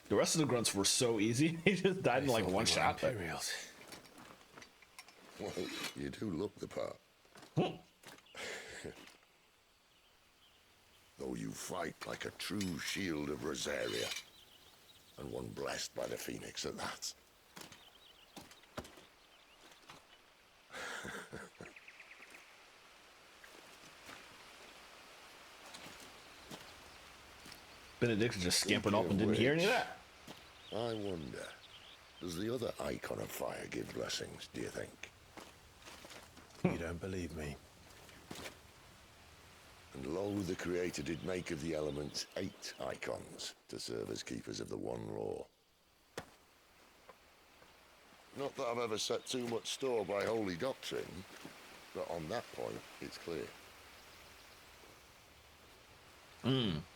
The rest of the grunts were so easy. He just died in like one shot. But... Well, you do look the part. Though you fight like a true shield of Rosaria, and one blessed by the Phoenix at that. Benedict just scampered off and didn't hear any of that. I wonder, does the other icon of fire give blessings, do you think? You don't believe me? And lo, the Creator did make of the elements 8 icons to serve as keepers of the one law. Not that I've ever set too much store by holy doctrine, but on that point, it's clear.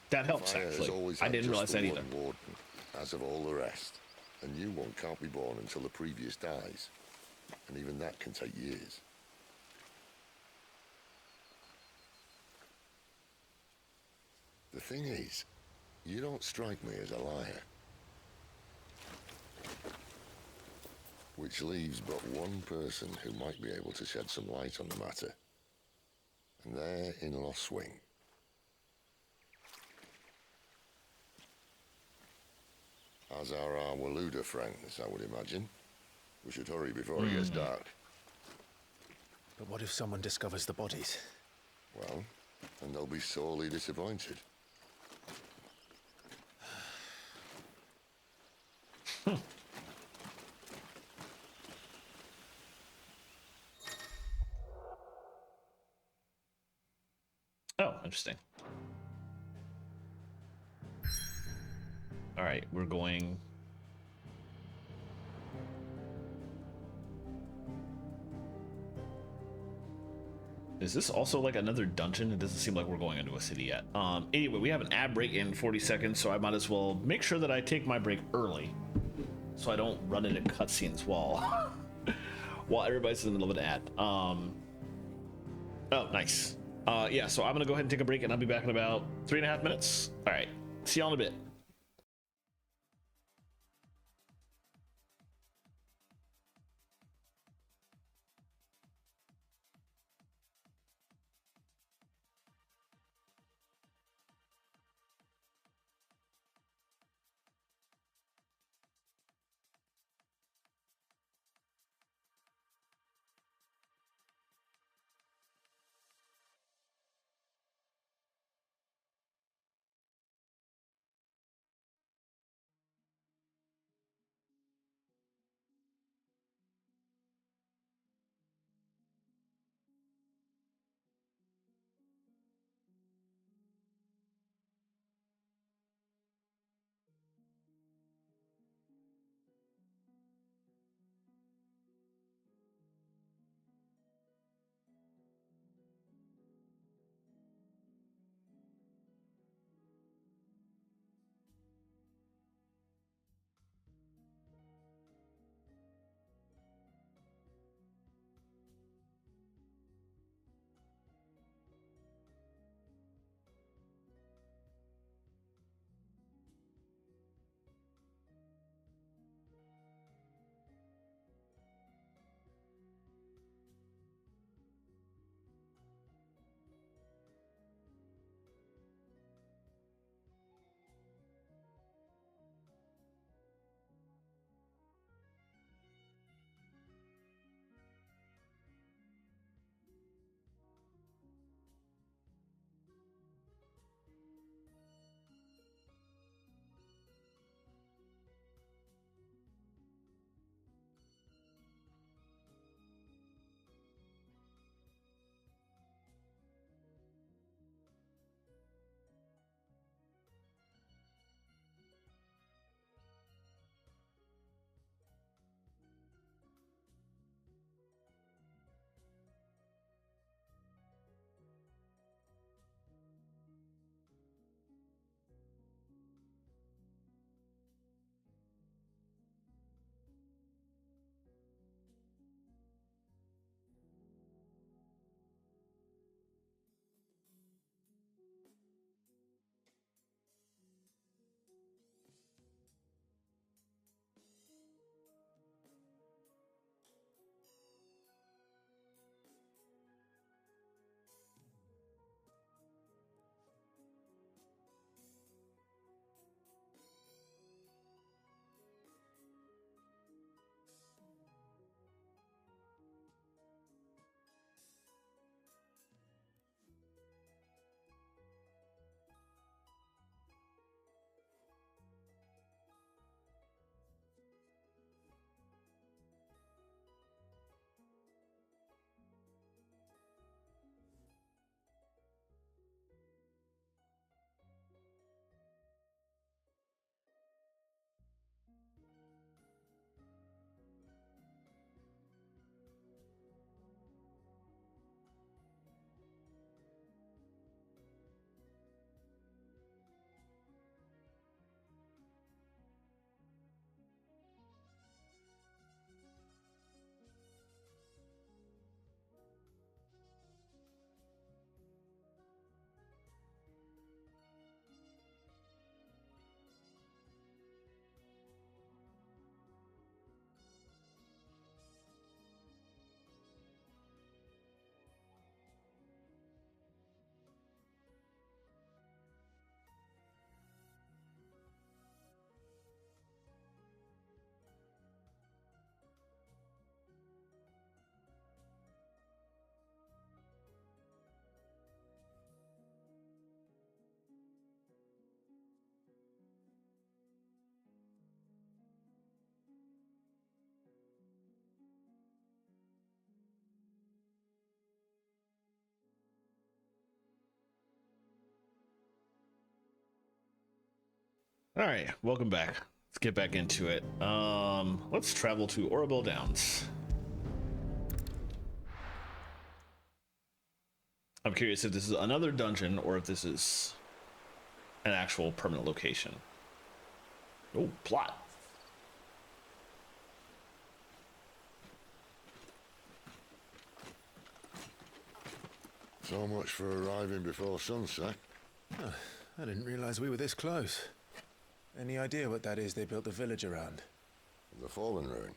That helps, Fire has actually. always I had didn't just realize the that either. one warden, as of all the rest. A new one can't be born until the previous dies. And even that can take years. The thing is, you don't strike me as a liar. Which leaves but one person who might be able to shed some light on the matter. And they're in Lost Swing. As are our Waluda friends, I would imagine. We should hurry before it gets dark. But what if someone discovers the bodies? Well, and they'll be sorely disappointed. Oh, interesting. All right, we're going. Is this also like another dungeon? It doesn't seem like we're going into a city yet. Anyway, we have an ad break in 40 seconds, so I might as well make sure that I take my break early, so I don't run into cutscenes while everybody's in the middle of an ad. Oh, nice. Yeah, so I'm gonna go ahead and take a break, and I'll be back in about 3.5 minutes. All right, see y'all in a bit. All right, welcome back. Let's get back into it. Let's travel to Oroville Downs. I'm curious if this is another dungeon or if this is an actual permanent location. Oh, plot. So much for arriving before sunset. Oh, I didn't realize we were this close. Any idea what that is they built the village around? The fallen ruin.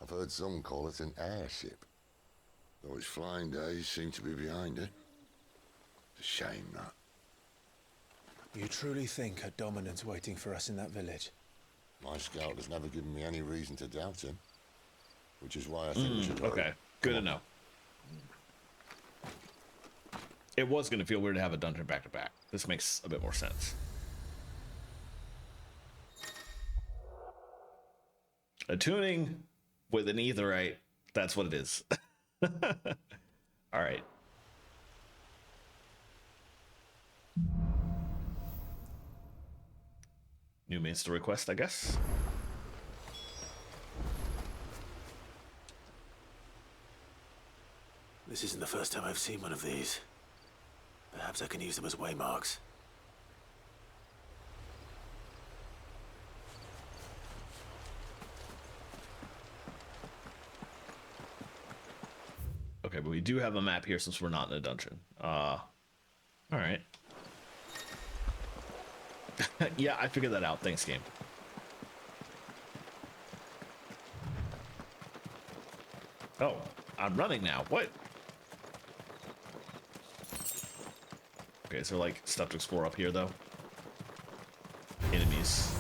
I've heard some call it an airship. Though its flying days seem to be behind it. It's a shame, that. You truly think a dominant's waiting for us in that village? My scout has never given me any reason to doubt him. Which is why I think we should Okay, good to know. It was going to feel weird to have a dungeon back to back. This makes a bit more sense. Attuning with an aetheryte, that's what it is. All right. New main story quest, I guess. This isn't the first time I've seen one of these. Perhaps I can use them as waymarks. Okay, but we do have a map here since we're not in a dungeon. All right. Yeah, I figured that out. Thanks, game. Oh, I'm running now. What? Okay, is there like stuff to explore up here though? Enemies.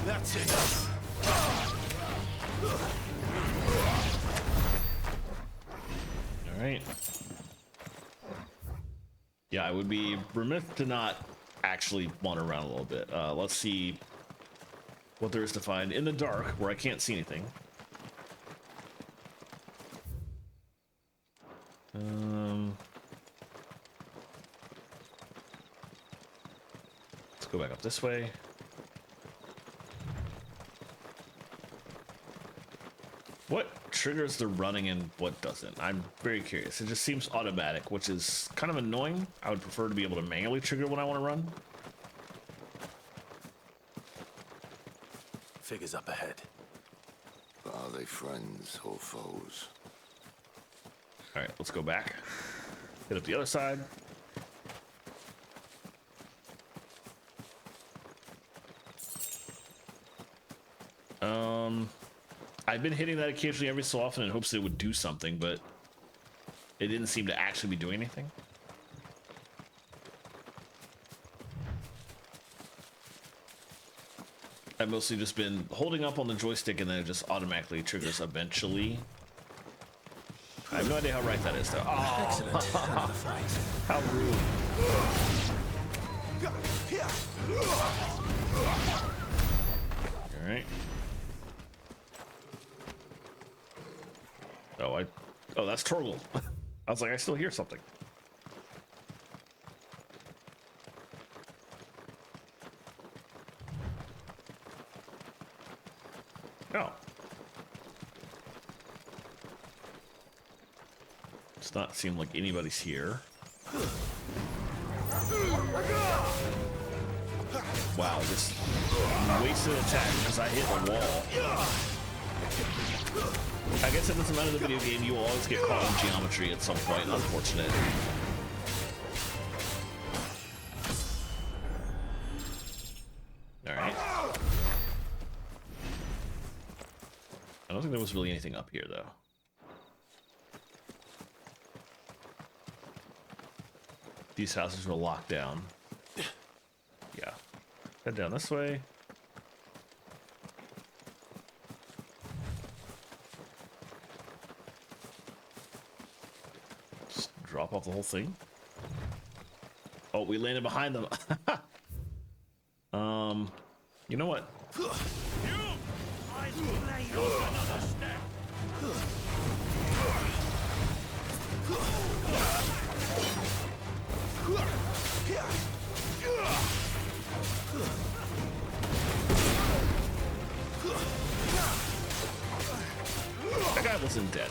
That's it. All right. Yeah, I would be remiss to not actually wander around a little bit. Let's see what there is to find in the dark where I can't see anything. Let's go back up this way. What triggers the running and what doesn't? I'm very curious. It just seems automatic, which is kind of annoying. I would prefer to be able to manually trigger when I want to run. Figures up ahead. But are they friends or foes? All right, let's go back. Hit up the other side. I've been hitting that occasionally every so often in hopes it would do something, but it didn't seem to actually be doing anything. I've mostly just been holding up on the joystick and then it just automatically triggers eventually. I have no idea how right that is though. Oh, Excellent. how rude. All right. Oh, that's Torgal. I was like, I still hear something. Oh. Does not seem like anybody's here. Wow, this wasted attack because I hit the wall. I guess if it's a matter of the video game, you will always get caught in geometry at some point. Unfortunate. Alright. I don't think there was really anything up here, though. These houses were locked down. Yeah. Head down this way. Just drop off the whole thing. Oh, we landed behind them. You know what? That guy wasn't dead.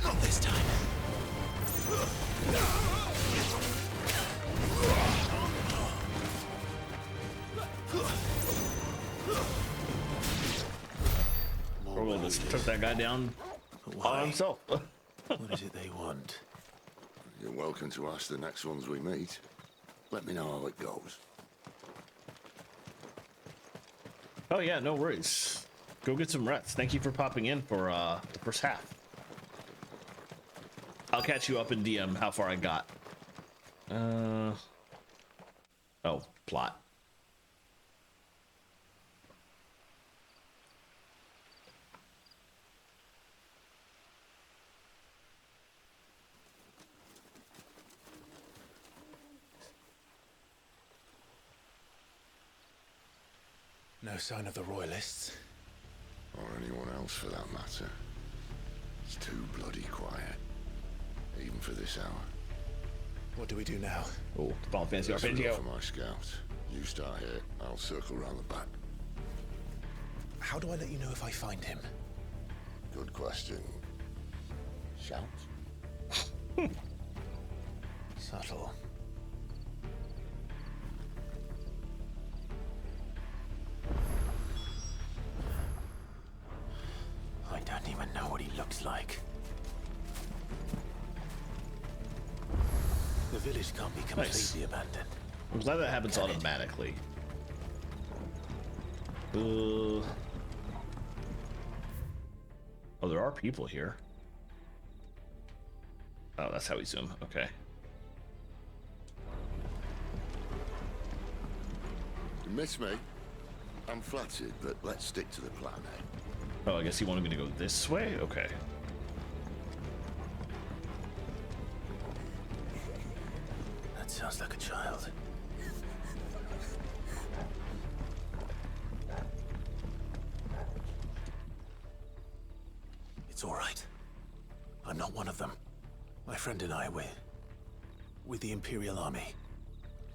Not this time. Orwell just took that guy down on himself. What is it they want? You're welcome to ask the next ones we meet. Let me know how it goes. Oh yeah, no worries. Go get some rest. Thank you for popping in for the first half. I'll catch you up in DM how far I got. Oh, plot. No sign of the royalists. Or anyone else for that matter. It's too bloody quiet. Even for this hour. What do we do now? Oh, Final Fantasy Let's look RPG. for my scouts. You start here, I'll circle round the back. How do I let you know if I find him? Good question. Shout? Subtle. I don't even know what he looks like. The village can't be completely abandoned. I'm glad that happens automatically. Oh, there are people here. Oh, that's how we zoom. Okay. You miss me? I'm flattered, but let's stick to the plan, eh? Oh, I guess he wanted me to go this way? Okay. That sounds like a child. It's all right. I'm not one of them. My friend and I, we're with the Imperial Army,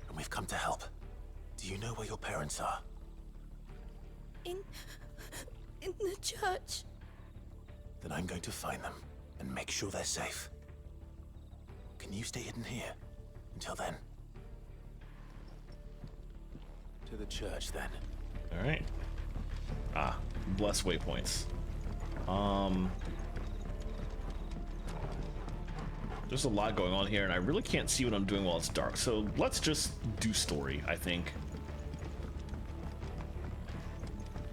and we've come to help. Do you know where your parents are? In the church. Then I'm going to find them and make sure they're safe. Can you stay hidden here until then? To the church, then. All right. Ah, bless waypoints. There's a lot going on here, and I really can't see what I'm doing while it's dark. So let's just do story, I think.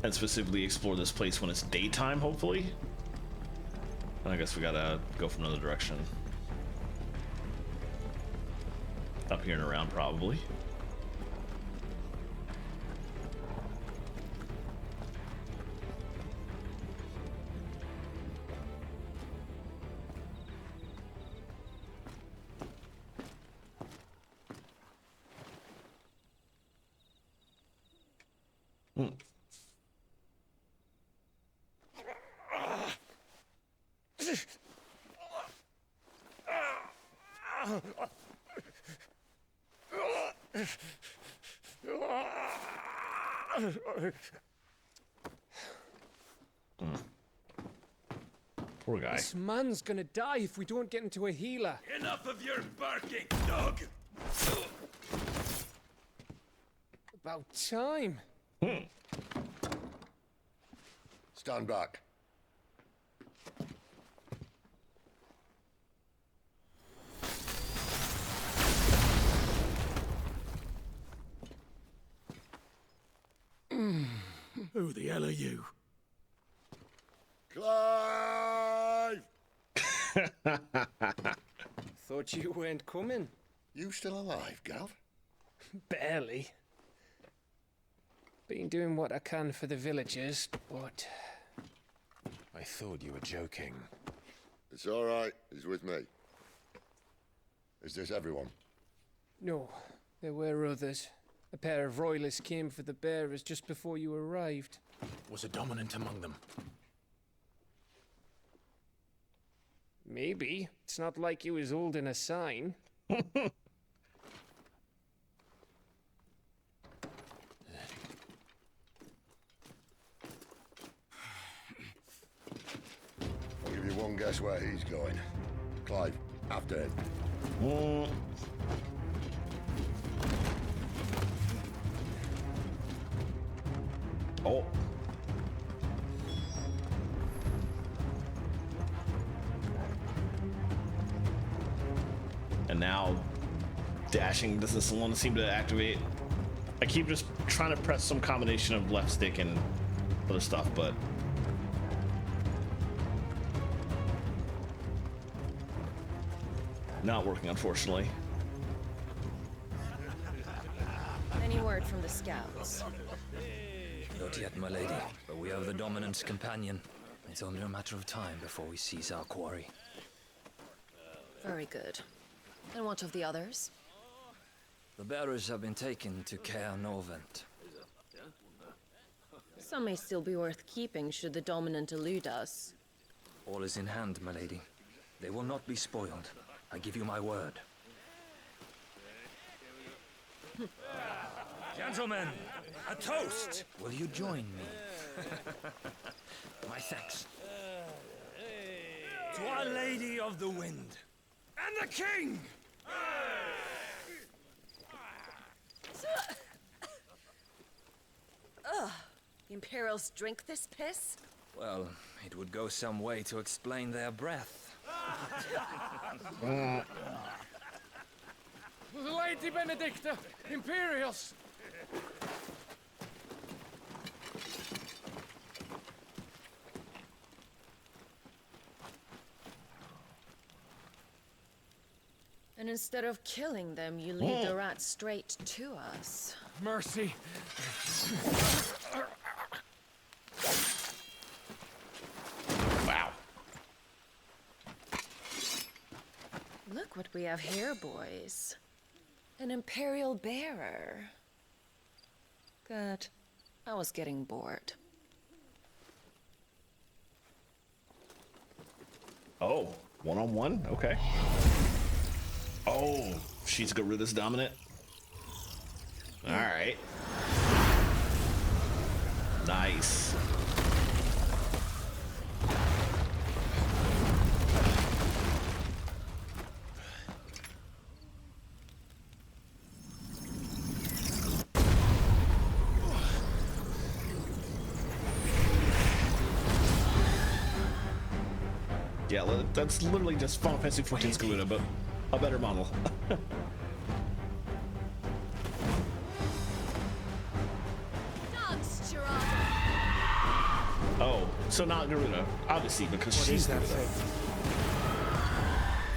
And specifically explore this place when it's daytime, hopefully. And I guess we gotta go from another direction. Up here and around, probably. Poor guy. This man's gonna die if we don't get into a healer. Enough of your barking, dog! About time. Stand back. Who the hell are you? Clive! Thought you weren't coming. You still alive, Gav? Barely. Been doing what I can for the villagers, but... I thought you were joking. It's all right. He's with me. Is this everyone? No, there were others. A pair of royalists came for the bearers just before you arrived. Was a dominant among them? Maybe. It's not like he was holding a sign. I'll give you one guess where he's going. Clive, after him. Oh. And now dashing doesn't want to seem to activate. I keep just trying to press some combination of left stick and other stuff, but not working, unfortunately. Any word from the scouts? Not yet, my lady, but we have the Dominant's companion. It's only a matter of time before we seize our quarry. Very good. And what of the others? The bearers have been taken to Caer Norvent. Some may still be worth keeping should the Dominant elude us. All is in hand, my lady. They will not be spoiled. I give you my word. Gentlemen, a toast! Will you join me? My thanks. To Our Lady of the Wind and the King! Ugh. The Imperials drink this piss? Well, it would go some way to explain their breath. Lady Benedicta, Imperials! And instead of killing them, you lead the rats straight to us. Mercy. Wow. Look what we have here, boys. An Imperial bearer. Good. I was getting bored. Oh, one-on-one? Okay. Oh, she's Garuda's dominant. All right. Nice. Yeah, that's literally just Final Fantasy XIV's Garuda, but a better model. Oh, so not Garuda, obviously, because What she's is that Garuda. thing?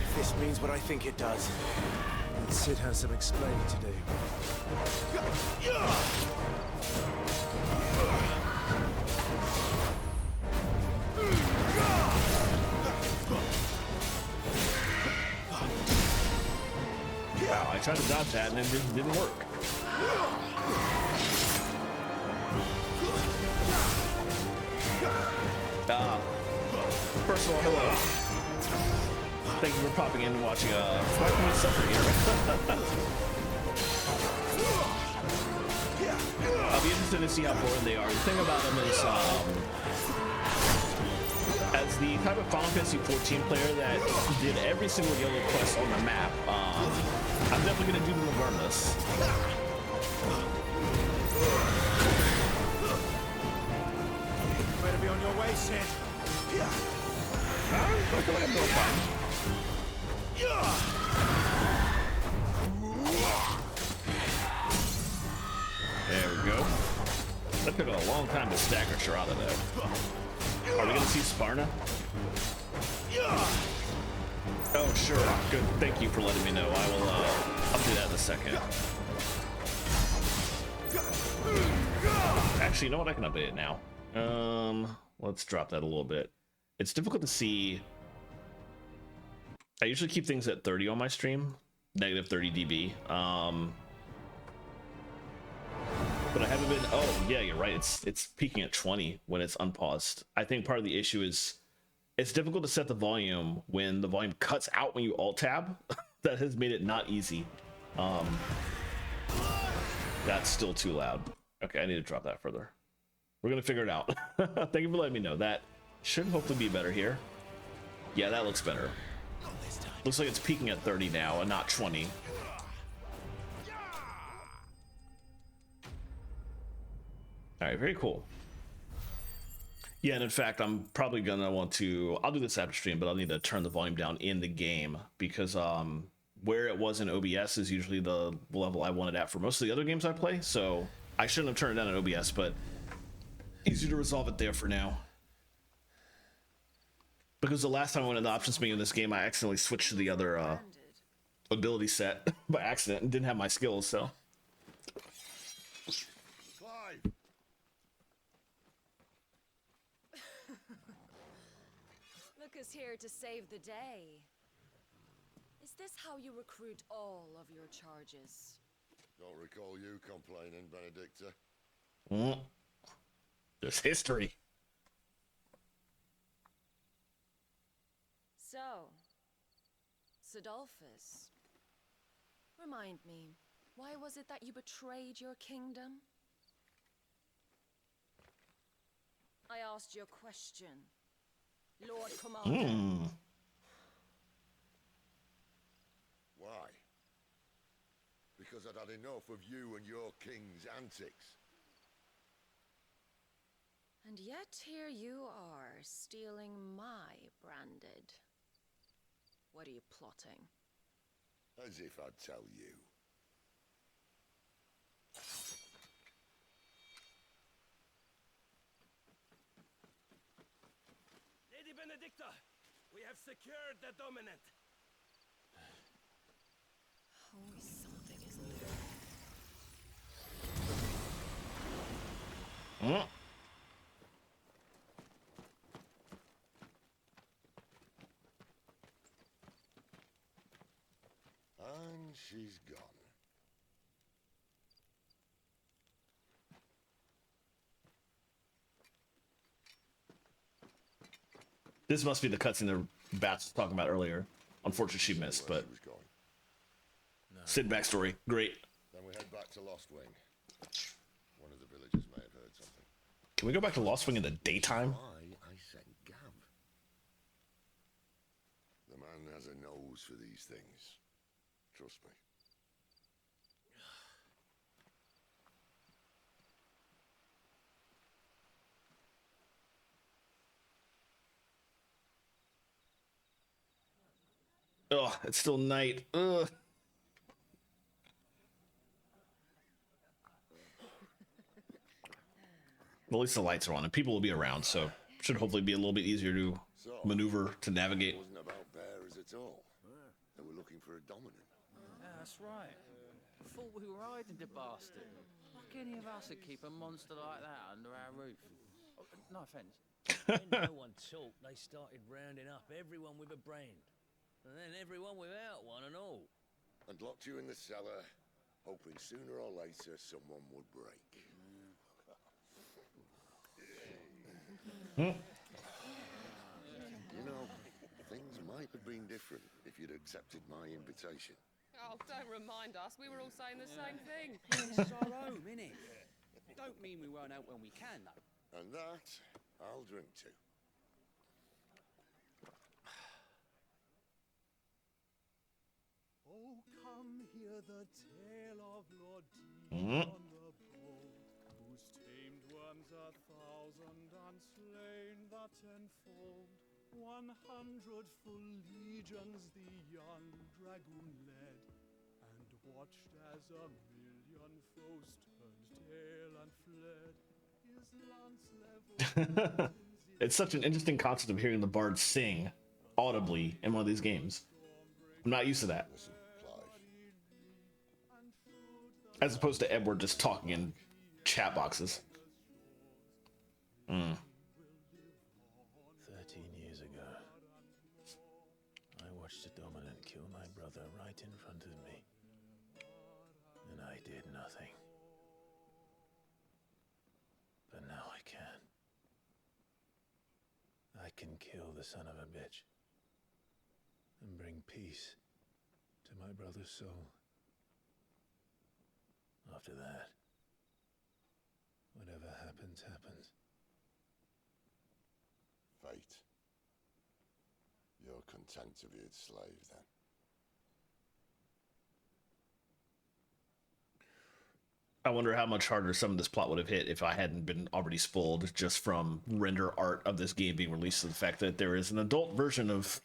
If this means what I think it does, then Sid has some explaining to do. Wow, I tried to dodge that and it didn't work. First of all, hello. Thank you for popping in and watching Why Can We Suffer here? I'll be interested to see how boring they are. The thing about them is, as the type of Final Fantasy XIV player that did every single yellow quest on the map, I'm definitely going to do them regardless. Better be on your way, Sid. There we go. That took a long time to stagger Sharada though. Are we gonna see Sparna? Oh sure, good. Thank you for letting me know. I will I'll do that in a second. Actually, you know what? I can update it now. Let's drop that a little bit. It's difficult to see. I usually keep things at 30 on my stream, negative 30 dB. but I haven't been. Oh yeah, you're right. It's peaking at 20 when it's unpaused. I think part of the issue is it's difficult to set the volume when the volume cuts out when you alt tab. That has made it not easy. That's still too loud. Okay, I need to drop that further. We're gonna figure it out. Thank you for letting me know. That should hopefully be better here. Yeah, that looks better. Looks like it's peaking at 30 now and not 20. All right, very cool. Yeah, and in fact, I'm probably gonna want to. I'll do this after stream, but I'll need to turn the volume down in the game because where it was in OBS is usually the level I want it at for most of the other games I play. So I shouldn't have turned it down in OBS, but easy to resolve it there for now. Because the last time I went in the options menu in this game, I accidentally switched to the other ability set by accident and didn't have my skills. So. Look who's here to save the day. Is this how you recruit all of your charges? Don't recall you complaining, Benedicta. There's history. So, Sidolphus, remind me, why was it that you betrayed your kingdom? I asked you a question, Lord Commander. Why? Because I'd had enough of you and your king's antics. And yet here you are, stealing my branded. What are you plotting? As if I'd tell you. Lady Benedicta, we have secured the dominant. Always something, isn't there? And she's gone. This must be the cutscene the Bats was talking about earlier. Unfortunately, she missed, but Sid backstory, great. Then we head back to Lost Wing. One of the villagers may have heard something. Can we go back to Lost Wing in the daytime? Why I sent Gav. The man has a nose for these things. Trust me. Ugh, it's still night. Ugh. Well, at least the lights are on and people will be around, so should hopefully be a little bit easier to maneuver, to navigate. It wasn't about bearers at all. They were looking for a dominant. Yeah, that's right. Thought we were hiding the bastard. Like any of us would keep a monster like that under our roof. Oh, no offence. When no one talked, they started rounding up everyone with a brand. And then everyone without one and all. And locked you in the cellar, hoping sooner or later someone would break. You know, things might have been different if you'd accepted my invitation. Oh, don't remind us. We were all saying the same thing. It's our home, innit? Don't mean we won't out when we can, though. And that, I'll drink to. Oh, come hear the tale of Lord Dean on the bold, whose tamed worms 1,000 and slain the tenfold. 100 full legions the young dragoon led, and watched as 1,000,000 foes turned tail and fled. His lance level. It's such an interesting concept of hearing the bard sing audibly in one of these games. I'm not used to that. As opposed to Edward just talking in chat boxes. 13 years ago, I watched a dominant kill my brother right in front of me. And I did nothing. But now I can. I can kill the son of a bitch and bring peace to my brother's soul. After that, whatever happens, happens. Fate. You're content to be its slave, then? I wonder how much harder some of this plot would have hit if I hadn't been already spoiled just from render art of this game being released, to the fact that there is an adult version of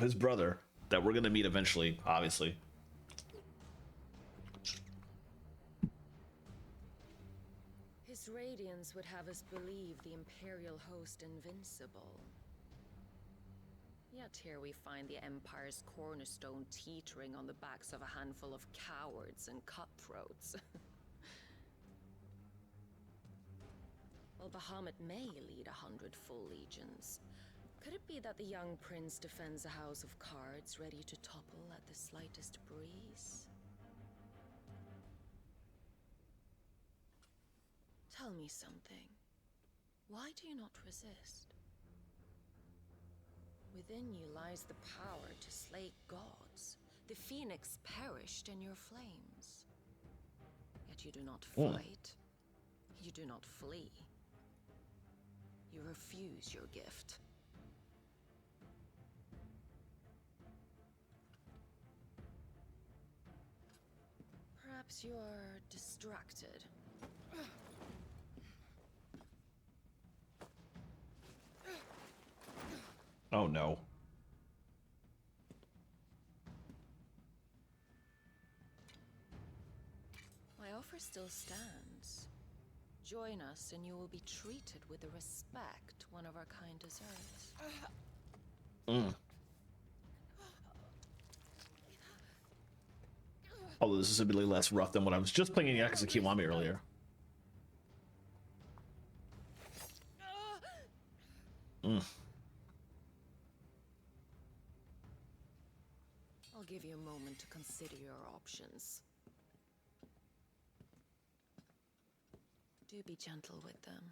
his brother that we're going to meet eventually, obviously. His radiance would have us believe the Imperial host invincible. Yet here we find the Empire's cornerstone teetering on the backs of a handful of cowards and cutthroats. While Bahamut may lead 100 full legions, could it be that the young prince defends a house of cards ready to topple at the slightest breeze? Tell me something. Why do you not resist? Within you lies the power to slay gods. The phoenix perished in your flames. Yet you do not fight. You do not flee. You refuse your gift. Perhaps you are distracted. Oh no. My offer still stands. Join us and you will be treated with the respect one of our kind deserves. Although this is admittedly less rough than what I was just playing in Yakuza Kiwami earlier. I'll give you a moment to consider your options. Do be gentle with them.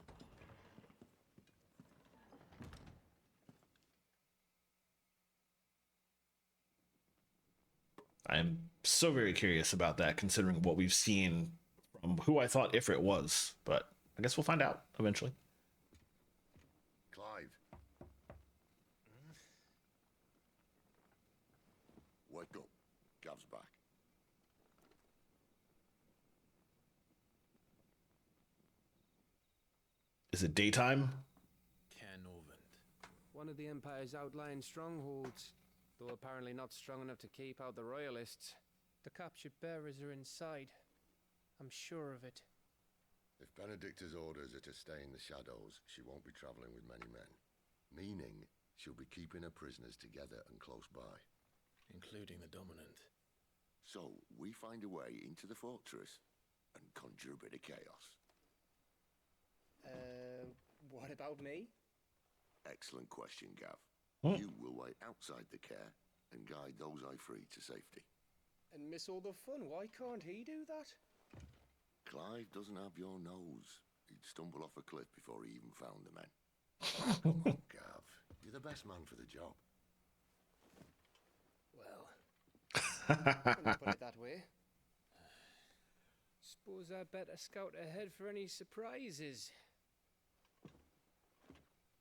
I'm so very curious about that, considering what we've seen from who I thought Ifrit was, but I guess we'll find out eventually. Clive. Wake up. Gav's back. Is it daytime? One of the Empire's outlying strongholds, though apparently not strong enough to keep out the Royalists. The captured bearers are inside. I'm sure of it. If Benedicta's orders are to stay in the shadows, she won't be traveling with many men. Meaning, she'll be keeping her prisoners together and close by. Including the Dominant. So, we find a way into the fortress and conjure a bit of chaos. What about me? Excellent question, Gav. Hmm. You will wait outside the care and guide those I free to safety. And miss all the fun. Why can't he do that? Clive doesn't have your nose. He'd stumble off a cliff before he even found the men. Come on, Gav. You're the best man for the job. Well, when you put it that way. Suppose I'd better scout ahead for any surprises.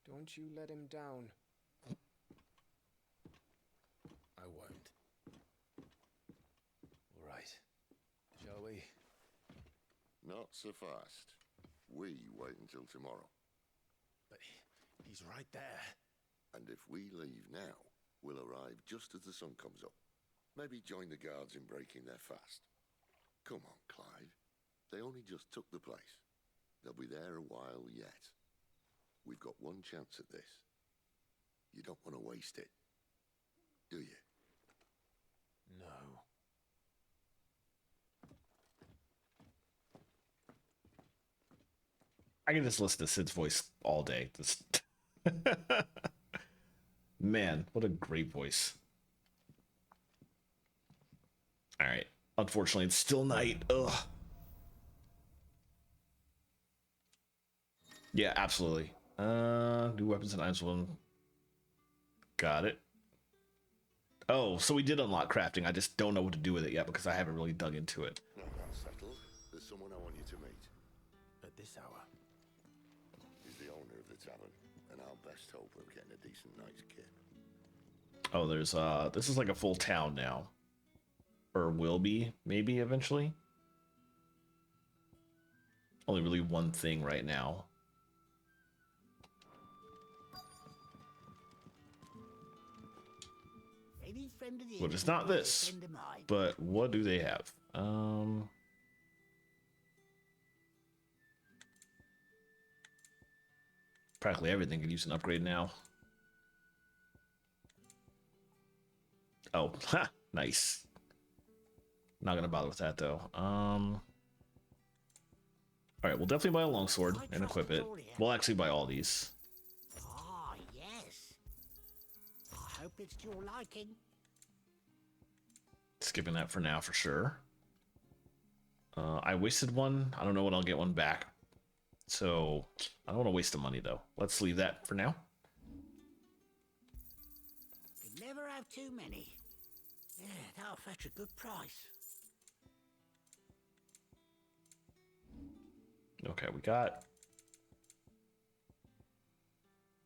Don't you let him down. I won't. All right. Shall we? Not so fast. We wait until tomorrow. But he's right there. And if we leave now, we'll arrive just as the sun comes up. Maybe join the guards in breaking their fast. Come on, Clive. They only just took the place. They'll be there a while yet. We've got one chance at this. You don't want to waste it, do you? No. I can just listen to Sid's voice all day. This man, what a great voice. All right. Unfortunately, it's still night. Ugh. Yeah, absolutely. New weapons and items will. Got it. Oh, so we did unlock crafting. I just don't know what to do with it yet because I haven't really dug into it. Now that's settled. There's someone I want you to meet. At this hour? He's the owner of the tavern, and our best hope of getting a decent night's kip. Oh, there's this is like a full town now. Or will be, maybe eventually. Only really one thing right now. Well, it's not this, but what do they have? Practically everything can use an upgrade now. Oh, ha, nice. Not gonna bother with that though. All right, we'll definitely buy a longsword and equip it. We'll actually buy all these. Ah, yes. I hope it's to your liking. Skipping that for now for sure. I wasted one. I don't know when I'll get one back. So I don't want to waste the money though. Let's leave that for now. You never have too many. Yeah, that'll fetch a good price. Okay, we got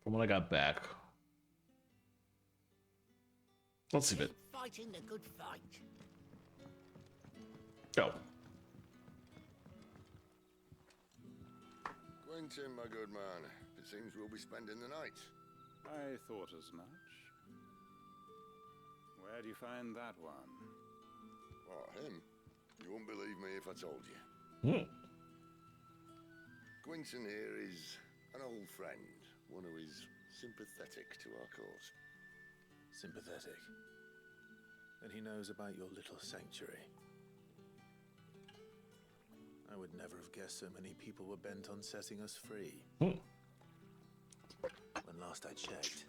from what I got back. Let's see it. Fighting the good fight. Go. Quentin, my good man. It seems we'll be spending the night. I thought as much. Where do you find that one? What, him? You wouldn't believe me if I told you. Quentin here is an old friend, one who is sympathetic to our cause. Sympathetic? Then he knows about your little sanctuary. I would never have guessed so many people were bent on setting us free. When last I checked,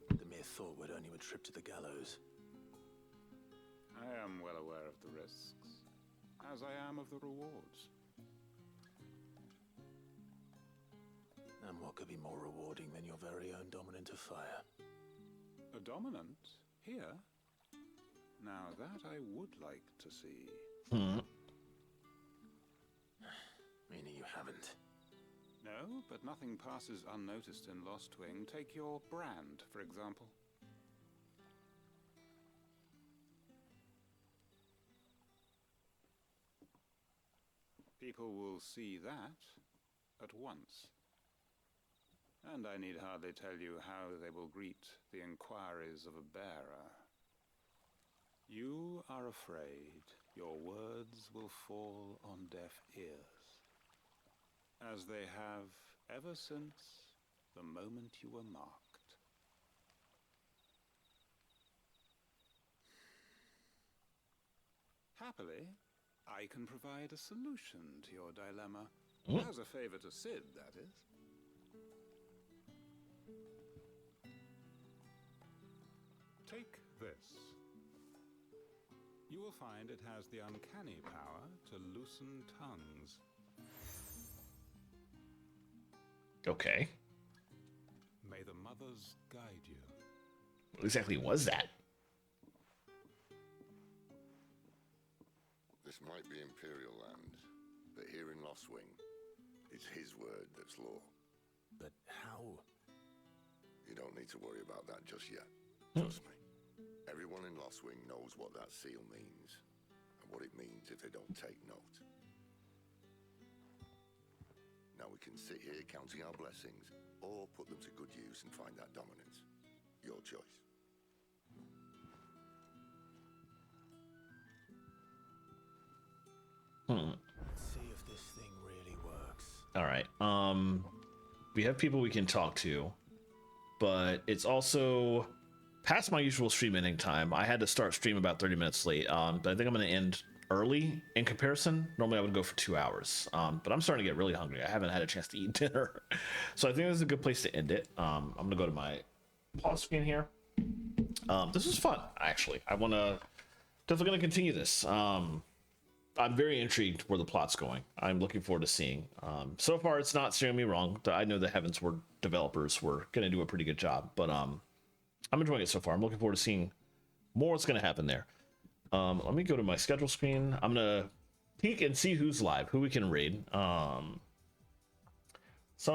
the mere thought would earn you a trip to the gallows. I am well aware of the risks, as I am of the rewards. And what could be more rewarding than your very own dominant of fire? A dominant? Here? Now that I would like to see. Meaning you haven't? No, but nothing passes unnoticed in Lost Wing. Take your brand, for example. People will see that at once. And I need hardly tell you how they will greet the inquiries of a bearer. You are afraid your words will fall on deaf ears, as they have ever since the moment you were marked. Happily, I can provide a solution to your dilemma. As a favor to Sid, that is. Take this. You will find it has the uncanny power to loosen tongues. Okay. May the mothers guide you. What exactly was that? This might be Imperial land, but here in Lost Wing, it's his word that's law. But how? You don't need to worry about that just yet. Trust me. Everyone in Lost Wing knows what that seal means, and what it means if they don't take note. Now we can sit here counting our blessings, or put them to good use and find that dominance. Your choice. Let's see if this thing really works. All right. We have people we can talk to, but it's also past my usual stream ending time. I had to start stream about 30 minutes late. But I think I'm going to end early in comparison. Normally I would go for 2 hours. But I'm starting to get really hungry. I haven't had a chance to eat dinner. So I think this is a good place to end it. I'm going to go to my pause screen here. This was fun, actually. I want to definitely going to continue this. I'm very intrigued where the plot's going. I'm looking forward to seeing. So far, it's not steering me wrong. I know the Heavensward developers were going to do a pretty good job, but I'm enjoying it so far. I'm looking forward to seeing more what's going to happen there. Let me go to my schedule screen. I'm going to peek and see who's live, who we can raid. Some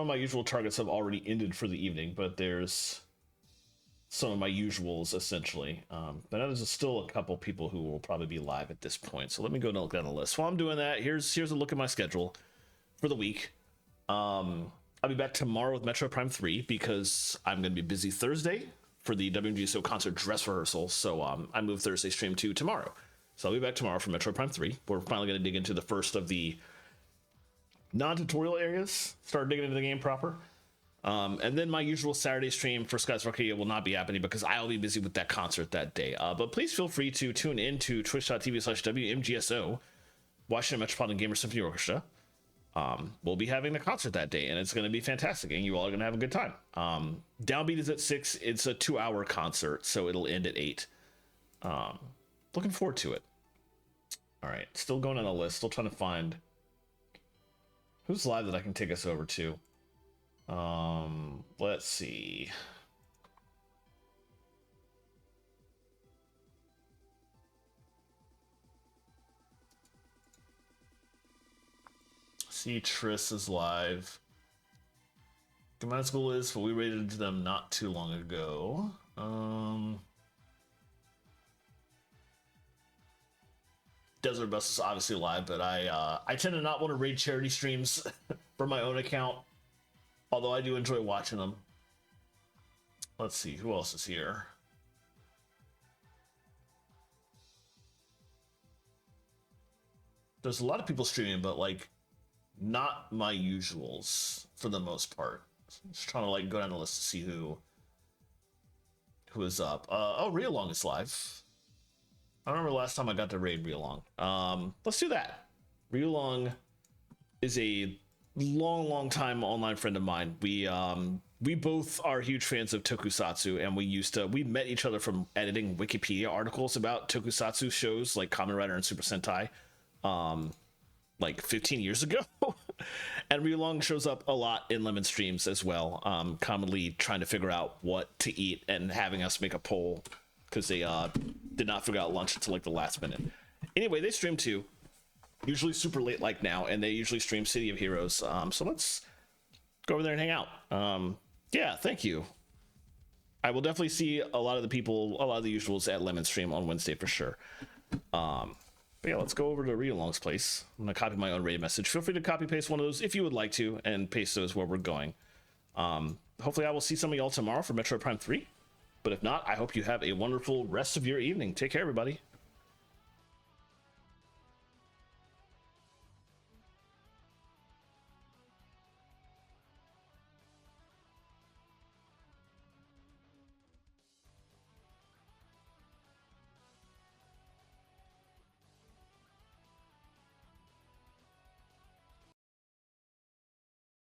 of my usual targets have already ended for the evening, but there's some of my usuals essentially. But there's still a couple people who will probably be live at this point. So let me go and look down the list. While I'm doing that, here's a look at my schedule for the week. I'll be back tomorrow with Metro Prime 3 because I'm going to be busy Thursday for the WMGSO concert dress rehearsal. So I moved Thursday stream to tomorrow. So I'll be back tomorrow for Metro Prime 3. We're finally going to dig into the first of the non-tutorial areas, start digging into the game proper. And then my usual Saturday stream for Skies of Arcadia will not be happening because I'll be busy with that concert that day. But please feel free to tune in to twitch.tv/WMGSO, Washington Metropolitan Gamer Symphony Orchestra. We'll be having the concert that day, and it's going to be fantastic, and you all are going to have a good time. Downbeat is at 6. It's a 2-hour concert, so it'll end at 8. Looking forward to it. All right, still going on the list, still trying to find who's live that I can take us over to. Let's see. See, Triss is live. Command School is, but we rated them not too long ago. Desert Bus is obviously live, but I tend to not want to raid charity streams for my own account. Although I do enjoy watching them. Let's see, who else is here? There's a lot of people streaming, but like not my usuals for the most part. Just trying to like go down the list to see who is up. Oh, Realong is live. I remember last time I got to raid Realong. Let's do that. Realong is a long time online friend of mine. We both are huge fans of tokusatsu, and we met each other from editing Wikipedia articles about tokusatsu shows like Kamen Rider and Super Sentai like 15 years ago. And Ryulong shows up a lot in Lemon streams as well, commonly trying to figure out what to eat and having us make a poll because they did not figure out lunch until like the last minute. Anyway, they stream too, usually super late like now, and they usually stream City of Heroes. So let's go over there and hang out. Yeah, thank you. I will definitely see a lot of the people, a lot of the usuals at Lemon stream on Wednesday for sure. But yeah, let's go over to Ryulong's place. I'm gonna copy my own raid message. Feel free to copy paste one of those if you would like to, and paste those where we're going. Hopefully I will see some of y'all tomorrow for Metro Prime 3. But if not, I hope you have a wonderful rest of your evening. Take care, everybody.